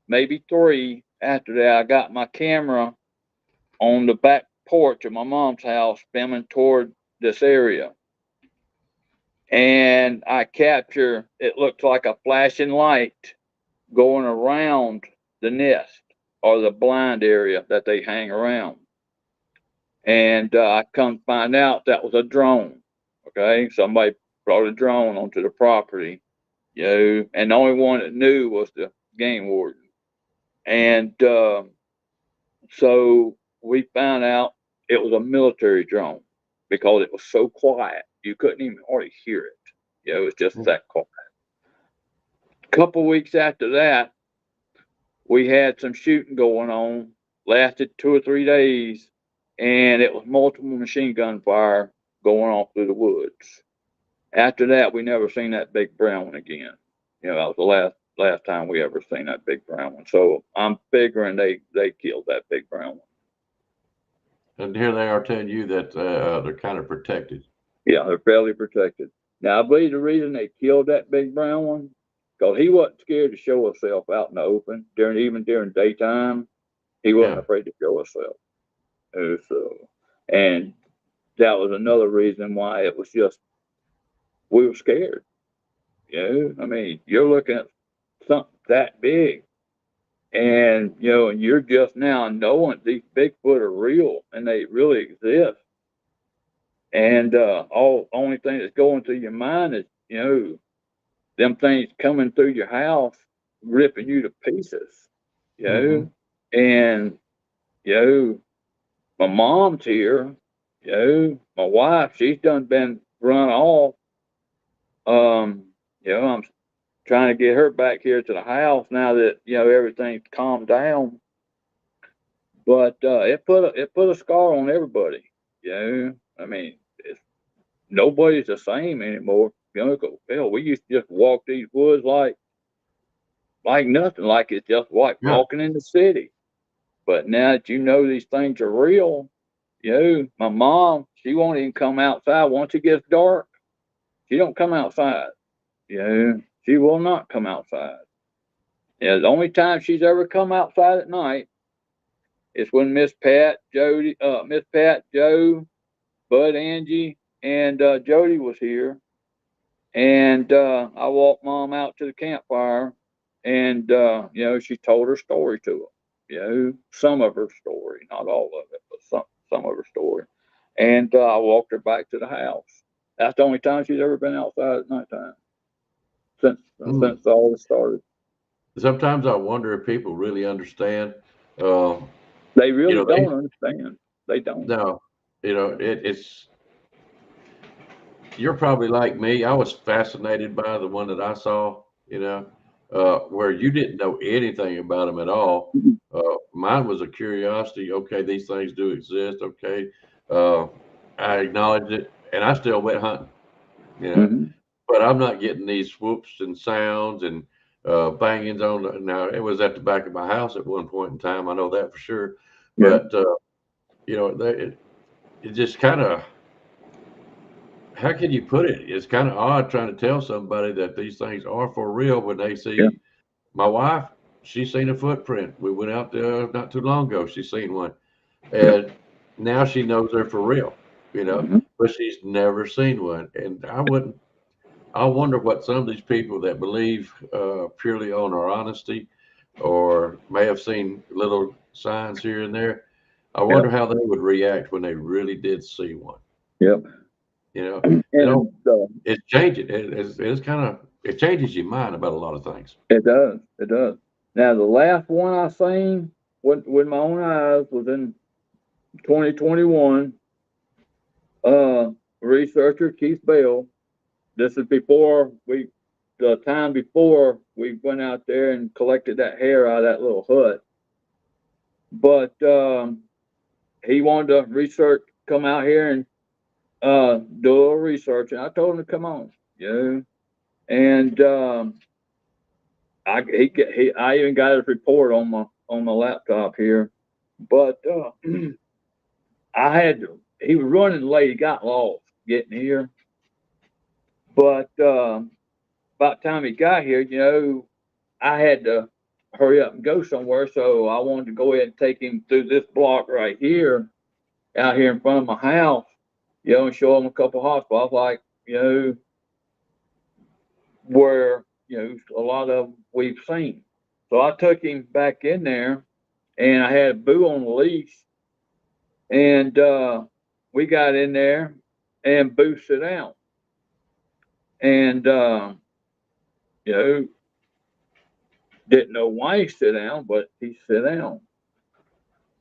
maybe 3 after that, I got my camera on the back porch of my mom's house, filming toward this area. And I capture, it looks like a flashing light going around the nest or the blind area that they hang around. And I come find out that was a drone. Okay, somebody brought a drone onto the property, and the only one that knew was the game warden. And so we found out it was a military drone because it was so quiet you couldn't even hardly hear it. It was just that quiet. A couple weeks after that, we had some shooting going on, lasted 2 or 3 days, and it was multiple machine gun fire going off through the woods. After that, we never seen that big brown one again. That was the last time we ever seen that big brown one. So I'm figuring they killed that big brown one. And here they are telling you that they're kind of protected. Yeah, they're fairly protected. Now, I believe the reason they killed that big brown one, because he wasn't scared to show himself out in the open even during daytime. He wasn't afraid to show himself. And that was another reason why it was just we were scared. I mean, you're looking at something that big, and and you're just now knowing these Bigfoot are real and they really exist. And only thing that's going through your mind is, them things coming through your house, ripping you to pieces. And my mom's here. My wife, she's done been run off. I'm trying to get her back here to the house now that everything's calmed down. But it put a scar on everybody. I mean, nobody's the same anymore. Hell, we used to just walk these woods like nothing, like it's just like walking in the city. But now that these things are real, my mom, she won't even come outside once it gets dark. She don't come outside. She will not come outside. The only time she's ever come outside at night is when Miss Pat, Joe, Bud, Angie, and Jody was here. And I walked Mom out to the campfire, and she told her story to them. Some of her story, not all of it, but some of her story. And I walked her back to the house. That's the only time she's ever been outside at nighttime since all this started. Sometimes I wonder if people really understand. They really don't understand. They don't. No, it's you're probably like me. I was fascinated by the one that I saw, where you didn't know anything about them at all. Mine was a curiosity. Okay, these things do exist. Okay. I acknowledged it, and I still went hunting, but I'm not getting these swoops and sounds and bangings on. Now, it was at the back of my house at one point in time. I know that for sure. But, it just kind of, how can you put it? It's kind of odd trying to tell somebody that these things are for real when they see my wife. She's seen a footprint. We went out there not too long ago. She's seen one, and now she knows they're for real. But she's never seen one. And I wonder what some of these people that believe purely on our honesty, or may have seen little signs here and there. I wonder how they would react when they really did see one. Yep. It's changing. It's kind of, it changes your mind about a lot of things. It does. It does. Now, the last one I seen with my own eyes was in 2021. Researcher Keith Bell. This is the time before we went out there and collected that hair out of that little hut. But he wanted to come out here and do a little research, and I told him to come on, and I even got his report on my laptop here, but I had to. He was running late. He got lost getting here, but about the time he got here, I had to hurry up and go somewhere. So I wanted to go ahead and take him through this block right here, out here in front of my house, and show him a couple hotspots, like where a lot of them we've seen. So I took him back in there, and I had Boo on the leash, and we got in there, and Boo sit down, and you know didn't know why he sit down, but he sit down.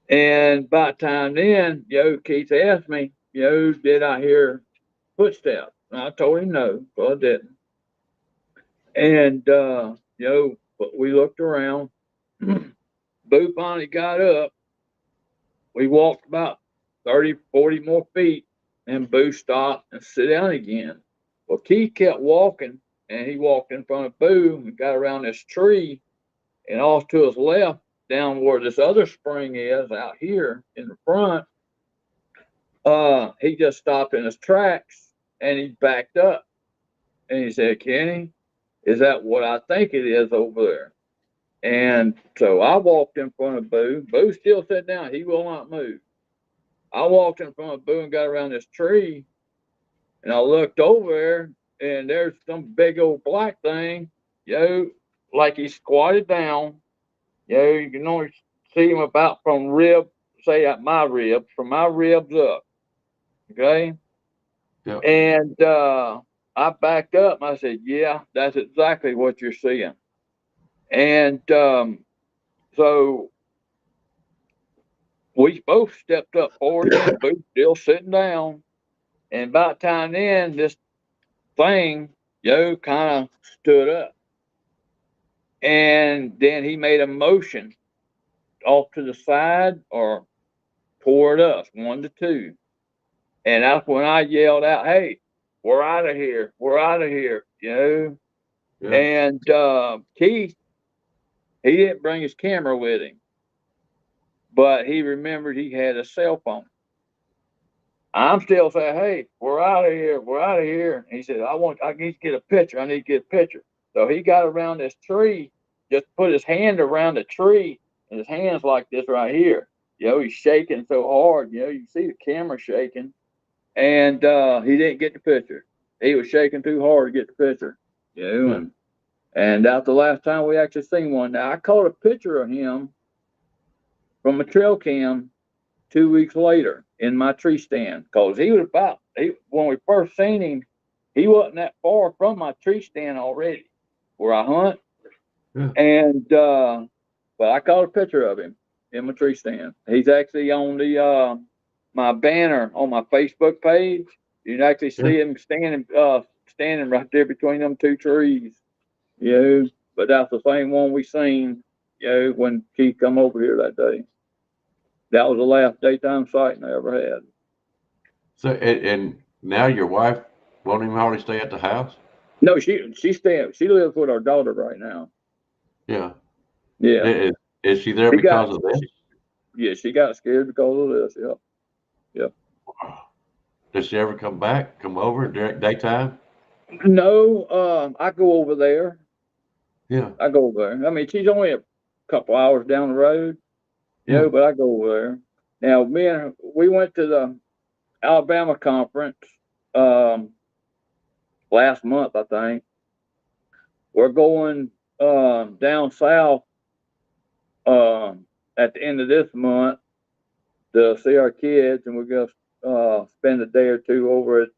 And by the time then, Keith asked me, did I hear footsteps? And I told him no, so I didn't. And but we looked around. Boo finally got up. We walked about 30, 40 more feet, and Boo stopped and sit down again. Well, Keith kept walking, and he walked in front of Boo and got around this tree, and off to his left, down where this other spring is out here in the front, he just stopped in his tracks and he backed up. And he said, Kenny, is that what I think it is over there? And so I walked in front of Boo. Boo still sat down. He will not move. I walked in front of Boo and got around this tree, and I looked over there, and there's some big old black thing, like he squatted down. You can only see him about from rib, say at my ribs, from my ribs up. Okay. Yep. And I backed up and I said, yeah, that's exactly what you're seeing. And so we both stepped up forward and Boo's still sitting down. And by the time then, this thing, kind of stood up. And then he made a motion off to the side or toward us, 1 to 2. And that's when I yelled out, hey, we're out of here. We're out of here, Yeah. And Keith, he didn't bring his camera with him, but he remembered he had a cell phone. I'm still saying, hey, we're out of here. We're out of here. And he said, I need to get a picture. I need to get a picture. So he got around this tree, just put his hand around the tree, and his hand's like this right here. He's shaking so hard. You see the camera shaking. And he didn't get the picture. He was shaking too hard to get the picture. And that's the last time we actually seen one. Now I caught a picture of him from a trail cam 2 weeks later in my tree stand, because he was when we first seen him, he wasn't that far from my tree stand already, where I hunt. Yeah. And but I caught a picture of him in my tree stand. He's actually on the my banner on my Facebook page. You can actually see him standing right there between them 2 trees. But that's the same one we seen, when Keith come over here that day. That was the last daytime sighting I ever had. So, and now your wife won't even hardly stay at the house? No, she lives with our daughter right now. Yeah. Yeah. Is she there because of this? Yeah, she got scared because of this. Yep. Yep. Does she ever come over during daytime? No, I go over there. Yeah. I go over there. I mean, she's only a couple hours down the road, but I go over there. Now, we went to the Alabama conference last month, I think. We're going down south at the end of this month to see our kids, and we're going to spend a day or two over at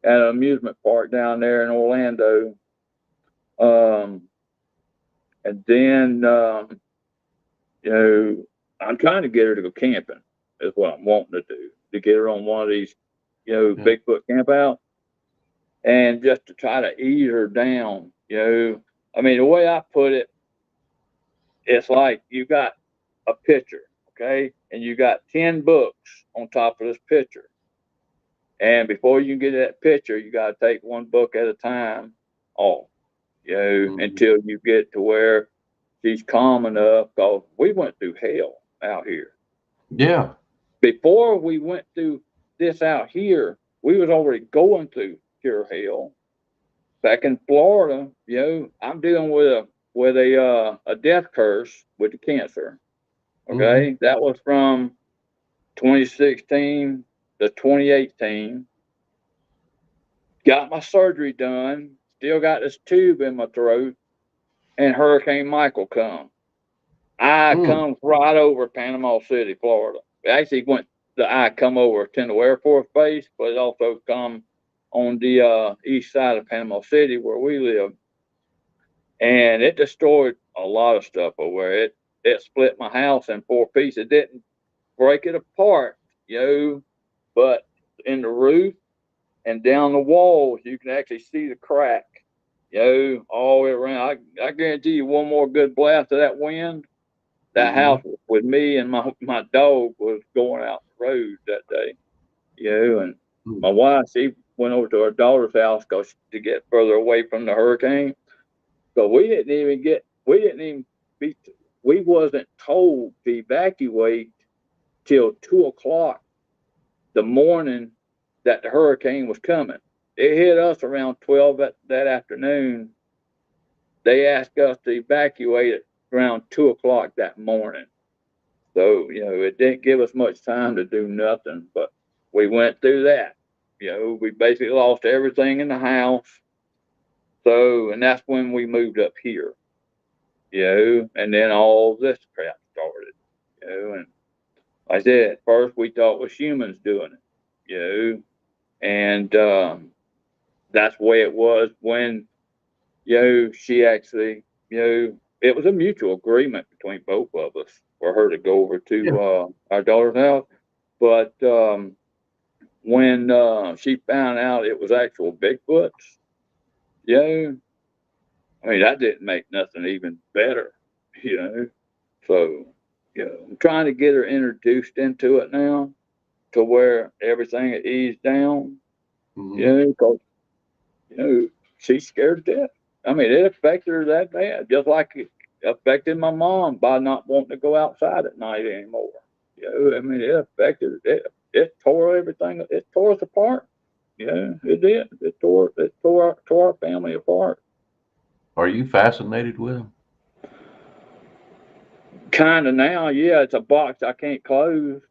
an amusement park down there in Orlando. And then, I'm trying to get her to go camping, is what I'm wanting to get her on one of these, Bigfoot camp out, and just to try to ease her down. I mean, the way I put it, it's like you got a picture, okay, and you got 10 books on top of this picture. And before you can get that picture, you got to take one book at a time off. Mhm. until you get to where she's calm enough. Cause we went through hell out here. Yeah. Before we went through this out here, we was already going through pure hell. Back in Florida, I'm dealing with a death curse with the cancer. Mhm. Okay, that was from 2016 to 2018. Got my surgery done. Still got this tube in my throat, and Hurricane Michael come. I Mm. comes right over Panama City, Florida. It actually went the I come over Tyndall Air Force Base, but it also come on the east side of Panama City where we live, and it destroyed a lot of stuff over there. It split my house in four pieces. It didn't break it apart, but in the roof and down the walls, you can actually see the crack, all the way around. I guarantee you, one more good blast of that wind, that house Mhm. with me and my dog was going out the road that day, and Mm. my wife, she went over to her daughter's house cause to get further away from the hurricane. So we didn't even be, we wasn't told to evacuate till 2 o'clock the morning that the hurricane was coming. It hit us around 12 that afternoon. They asked us to evacuate it around 2 o'clock that morning. So, it didn't give us much time to do nothing, but we went through that. We basically lost everything in the house. So, and that's when we moved up here, and then all this crap started, and like I said, at first we thought it was humans doing it, and that's the way it was when, she actually, it was a mutual agreement between both of us for her to go over Yeah. to our daughter's house. But when she found out it was actual Bigfoots, yeah, I mean that didn't make nothing even better, you know. So, I'm trying to get her introduced into it now to where everything had eased down, Mhm. because she's scared to death. I mean, it affected her that bad, just like it affected my mom by not wanting to go outside at night anymore. I mean, it affected her. It tore everything. It tore us apart. Yeah, it did. It tore our family apart. Are you fascinated with them? Kind of now, yeah. It's a box I can't close.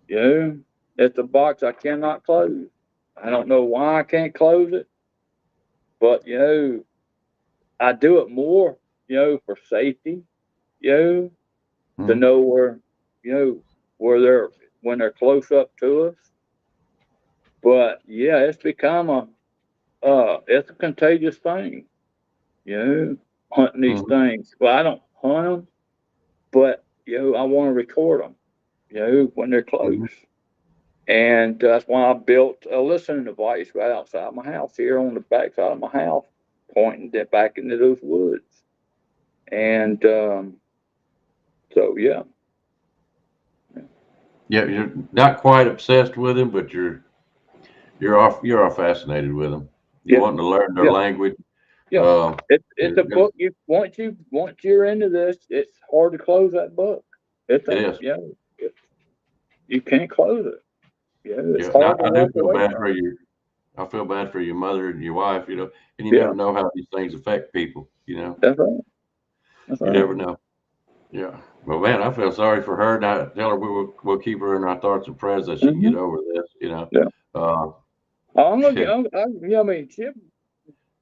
Yeah, it's a box I cannot close. I don't know why I can't close it, but I do it more, for safety. You know, to Mhm. know where, you know, where they're when they're close up to us. But yeah, it's become it's a contagious thing. Hunting these Mhm. things. Well, I don't hunt them, but I want to record them. When they're close. Mhm. And that's why I built a listening device right outside my house here on the back side of my house, pointing it back into those woods. And so, yeah. Yeah, you're not quite obsessed with them, but you're all fascinated with them. You Yeah. want to learn their Yeah. language. Yeah. Uh, It's it, a book you once you're into this, it's hard to close that book. It's it a is. it, you can't close it. It's Yeah, and hard to I do walk feel away bad from. for you. I feel bad for your mother and your wife. And you Yeah, never know how these things affect people. that's right. That's You right. never know. Yeah. Well, man, I feel sorry for her. And I tell her we'll keep her in our thoughts and prayers that she can Hmm. get over this. Yeah. Uh, I'm gonna get. I mean,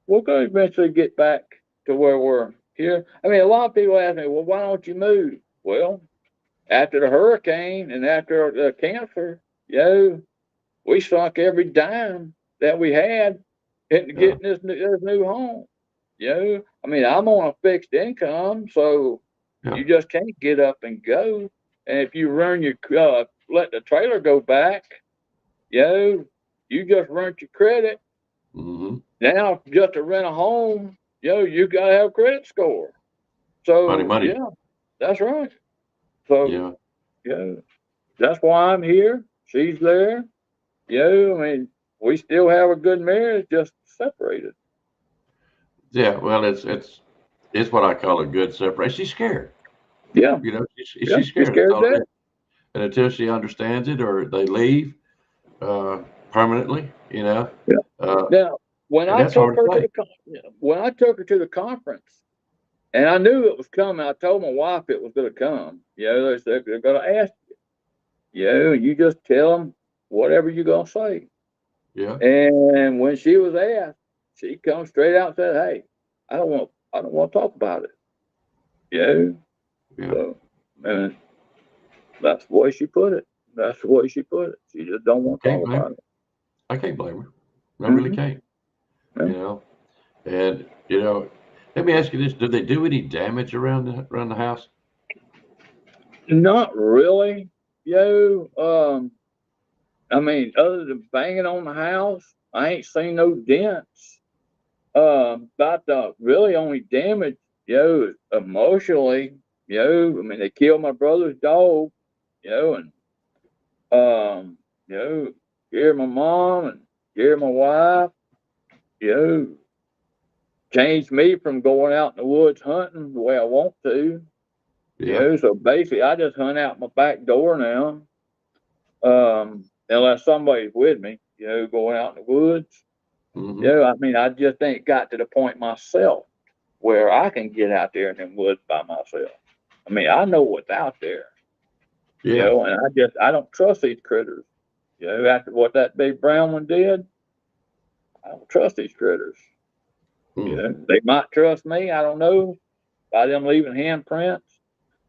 we're gonna eventually get back to where we're here. I mean, a lot of people ask me, well, why don't you move? Well, after the hurricane and after the cancer, we sunk every dime that we had into yeah. getting this new home. I mean, I'm on a fixed income, so Yeah. you just can't get up and go. And if you let the trailer go back, you just rent your credit. Hmm. Now, just to rent a home, you gotta have a credit score. Money, So money. yeah, that's right. So Yeah. yeah, that's why I'm here. She's there. I mean, we still have a good marriage, just separated. Yeah, well, it's what I call a good separation. She's scared. Yeah, You know, yeah, she's you scared. That's scared all it that. is. And until she understands it or they leave uh, permanently, you know, Yeah. uh, Now, and that's hard to say. when I took her to the conference, and I knew it was coming, I told my wife it was going to come. You know, they said they're going to ask you. You know, you just tell them whatever you're going to say. Yeah, And when she was asked, she come straight out and said, "Hey, I don't want to talk about it." You know, yeah. so and that's the way she put it. That's the way she put it. She just don't want to Can't talk blame about her. I can't blame her. I it. really can't. Yeah. You know, and you know, let me ask you this: do they do any damage around the house? Not really. Yo, I mean, other than banging on the house, I ain't seen no dents. About the really only damage, is emotionally. I mean, they killed my brother's dog. And um, you know, scared my mom and scared my wife. You know, changed me from going out in the woods hunting the way I want to. Yeah. So basically, I just hunt out my back door now. Unless somebody's with me, going out in the woods. Hmm. I mean, I just ain't got to the point myself where I can get out there in them woods by myself. I mean, I know what's out there, Yeah. and I don't trust these critters. After what that big brown one did, I don't trust these critters. Mm. They might trust me. I don't know by them leaving handprints.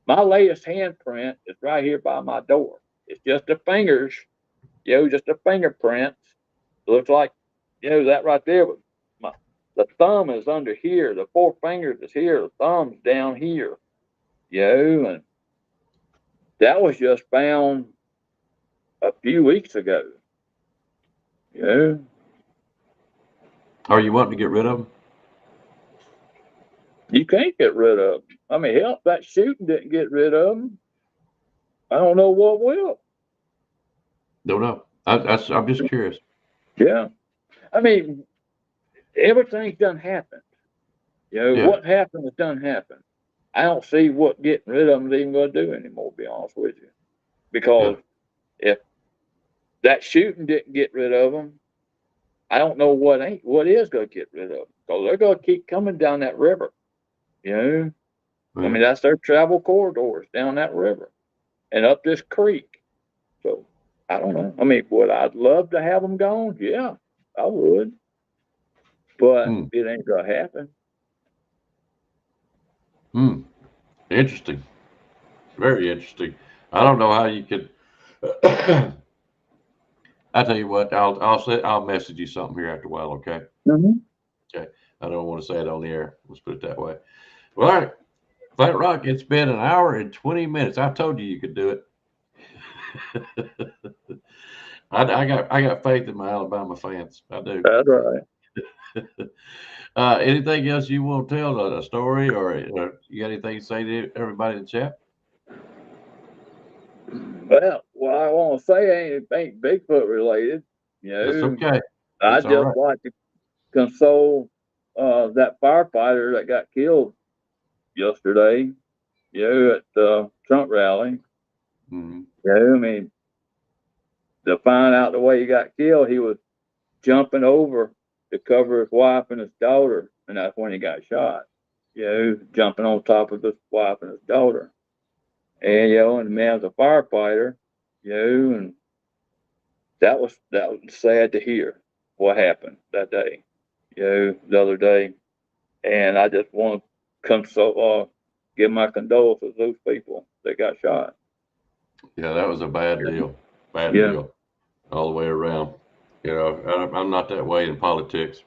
My latest handprint is right here by my door. It's just the fingers, just the fingerprints. It looks like, that right there. But the thumb is under here. The four fingers is here. The thumb's down here. And that was just found a few weeks ago. You know, Are you wanting to get rid of them? you can't get rid of them. I mean, hell, that shooting didn't get rid of them. I don't know what will. Don't know. I'm just curious. Yeah. I mean, everything's done happened. Yeah. What happened has done happened. I don't see what getting rid of them is even going to do anymore, to be honest with you. Yeah. Because if that shooting didn't get rid of them, I don't know what is going to get rid of them. Because they're going to keep coming down that river. You know, I Yeah. mean, that's their travel corridors down that river and up this creek. So I don't know. I mean, would I love to have them gone? Yeah, I would. But Hmm. it ain't going to happen. Hmm. Interesting. Very interesting. I don't know how you could. I tell you what. I'll message you something here after a while. Okay. Mm-hmm. Okay. I don't want to say it on the air. Let's put it that way. Well, all right. Flat Rock. It's been an hour and 20 minutes. I told you could do it. I got faith in my Alabama fans. I do. That's right. Anything else you want to tell a story or you got anything to say to everybody in the chat? Well, what I want to say ain't Bigfoot related. You That's know, okay. I That's all just right. like to console that firefighter that got killed yesterday. At the Trump rally. Hmm. I mean, to find out the way he got killed, he was jumping over to cover his wife and his daughter, and that's when he got shot. Jumping on top of his wife and his daughter, and and the man was a firefighter. And that was sad to hear what happened that day. The other day, and I just want to give my condolences to those people that got shot. Yeah, that was a bad deal. Bad Yeah, deal all the way around. I'm not that way in politics.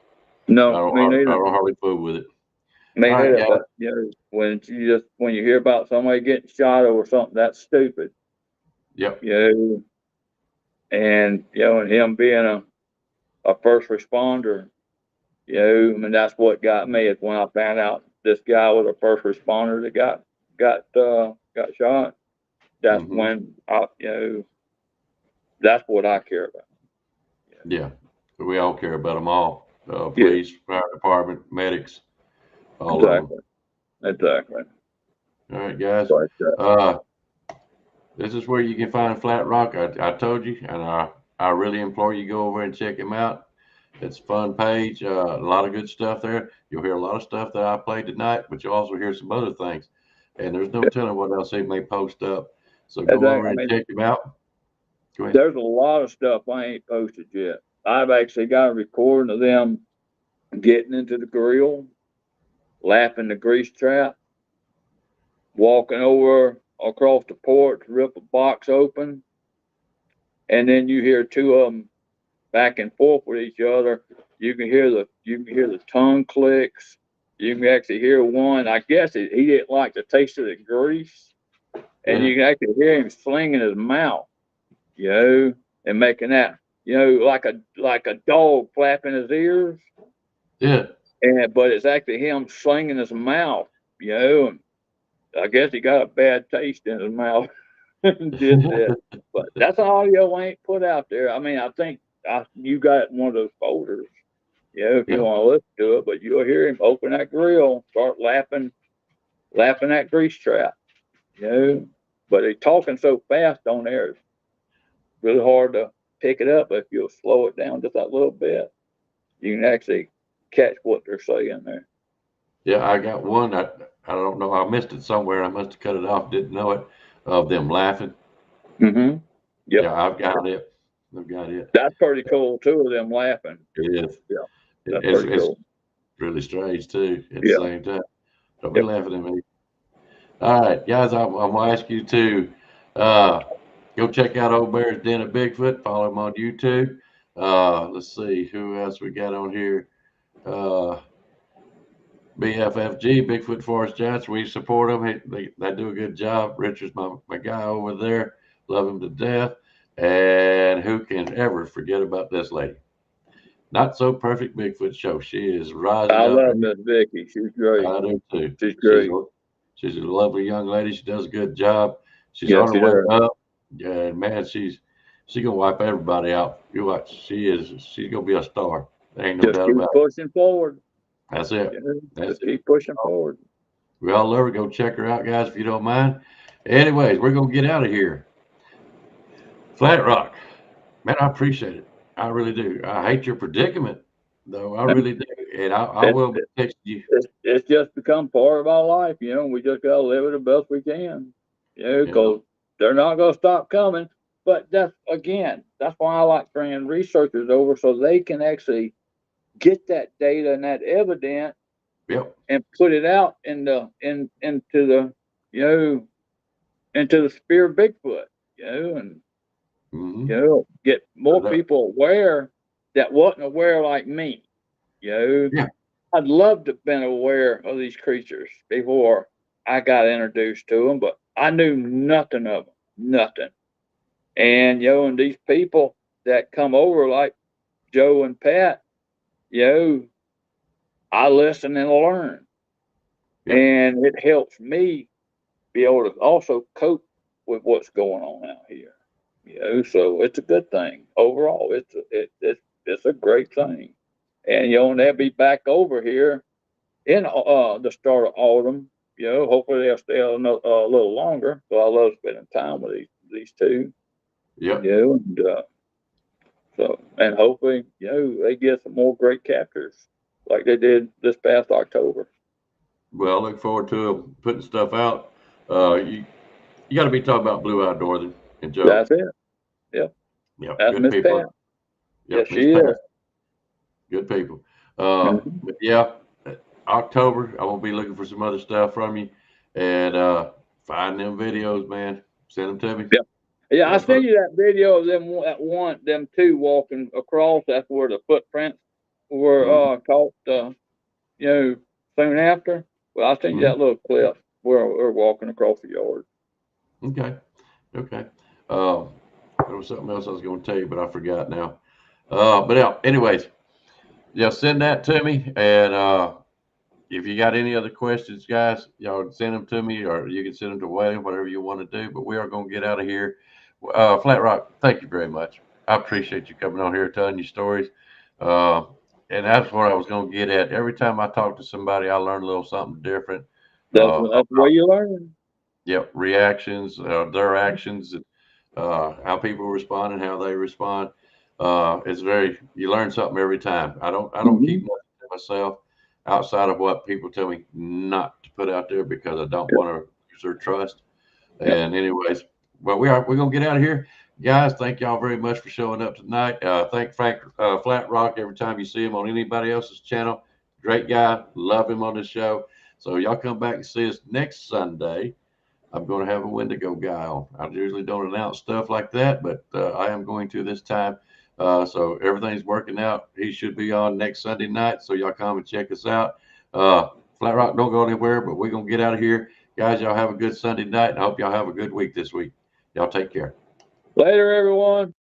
no, me I neither. don't hardly fool with it. Me All right, neither. guys. But when you hear about somebody getting shot over something that's stupid, Yep. you know, and him being a first responder, I mean that's what got me is when I found out this guy was a first responder that got shot. That's Hmm. when that's what I care about. Yeah. We all care about them all. Yeah, Police, fire department, medics. all of them. Exactly. All right, guys. But Uh, this is where you can find Flatrock. I told you, and I really implore you go over and check him out. It's a fun page. A lot of good stuff there. You'll hear a lot of stuff that I played tonight, but you'll also hear some other things. And there's no telling what else he may post up. So go over I and mean, check him out. Go ahead. there's a lot of stuff I ain't posted yet. I've actually got a recording of them getting into the grill, lapping the grease trap, walking over across the porch, rip a box open, and then you hear two of them back and forth with each other. You can hear the tongue clicks. You can actually hear one. I guess he didn't like the taste of the grease, and Yeah. you can actually hear him slinging his mouth, and making that, like a dog flapping his ears, Yeah. and but it's actually him slinging his mouth, and I guess he got a bad taste in his mouth and did that. But that's an audio I ain't put out there. I mean, I think you got it in one of those folders, if you Yeah. want to listen to it. But you'll hear him open that grill, start lapping that grease trap, But he's talking so fast on there, it's really hard to pick it up. But if you'll slow it down just a little bit, you can actually catch what they're saying there. Yeah. I got one. I don't know. I missed it somewhere. I must have cut it off. Didn't know it. Of them laughing. Mm-hmm. Yep. Yeah. I've got it. I've got it. That's pretty cool too, of them laughing. It is. Yeah, that's It's, pretty it's cool. really strange too at the Yeah. same time. Don't be Yep. laughing at me. All right, guys, I'm gonna ask you to uh, go check out Old Bear's Den of Bigfoot. Follow him on YouTube. Let's see who else we got on here. Uh, BFFG, Bigfoot Forest Giants. We support them. They do a good job. Richard's my guy over there. Love him to death. And who can ever forget about this lady? Not so perfect Bigfoot show. She is I rising up. love Miss Vicky. She's great. I do too. She's She's great. a, she's a lovely young lady. She does a good job. She's Yeah, on her she way does. up. Yeah, man, she's gonna wipe everybody out. You watch. She's gonna be a star. There ain't no Just doubt keep about it. pushing forward. That's it. Yeah, That's just it. keep pushing forward. We all love her. Go check her out, guys, if you don't mind. Anyways, we're gonna get out of here. Flat Rock, man, I appreciate it. I really do. I hate your predicament, though. I really do, and I It, will text you. it's just become part of our life. We just gotta live it the best we can. You know. Because they're not gonna stop coming. But that's why I like bringing researchers over so they can actually get that data and that evidence Yep. and put it out into the you know into the sphere of Bigfoot, and Mm-hmm. get more people aware that wasn't aware like me. You know, Yeah. I'd love to have been aware of these creatures before I got introduced to them, but I knew nothing of them, nothing. And these people that come over like Joe and Pat, you know, I listen and learn, Yep. and it helps me be able to also cope with what's going on out here. So it's a good thing overall. It's a great thing, and they'll be back over here in the start of autumn. Hopefully they'll stay a little longer. So I love spending time with these two. Yep. And hopefully they get some more great captures like they did this past October. Well, I look forward to putting stuff out. You got to be talking about Blue Eyed Northern and Joe. That's it. Yep, Yep, that's good Miss Pat. people. Yes, Yep, Miss she is. Pat, good people. Mhm. But yeah, October, I will be looking for some other stuff from you, and find them videos, man. Send them to me. Yep. Yeah, I Yeah, sent you that video of them two walking across. That's where the footprints were mhm, caught. Soon after. Well, I'll send you mhm. that little clip where we're walking across the yard. Okay, okay. Uh, there was something else I was going to tell you, but I forgot now. But yeah, anyways, yeah, send that to me, and if you got any other questions, guys, y'all send them to me, or you can send them to William, whatever you want to do. But we are going to get out of here. Flat Rock, thank you very much. I appreciate you coming on here telling your stories. Uh, And that's what I was going to get at. Every time I talk to somebody, I learn a little something different. That's the way you learn. Yep, reactions, their actions, how people respond and how they respond. It's very you learn something every time. I don't keep Mm-hmm. nothing to myself outside of what people tell me not to put out there because I don't want to lose their trust. Yep. And anyways, well, we're gonna get out of here, guys. Thank y'all very much for showing up tonight. Thank Frank Flatrock every time you see him on anybody else's channel. Great guy, love him on the show. So y'all come back and see us next Sunday. I'm going to have a Wendigo guy on. I usually don't announce stuff like that, but I am going to this time. So everything's working out. He should be on next Sunday night. So y'all come and check us out. Flat Rock, don't go anywhere, but we're going to get out of here. Guys, y'all have a good Sunday night, and I hope y'all have a good week this week. Y'all take care. Later, everyone.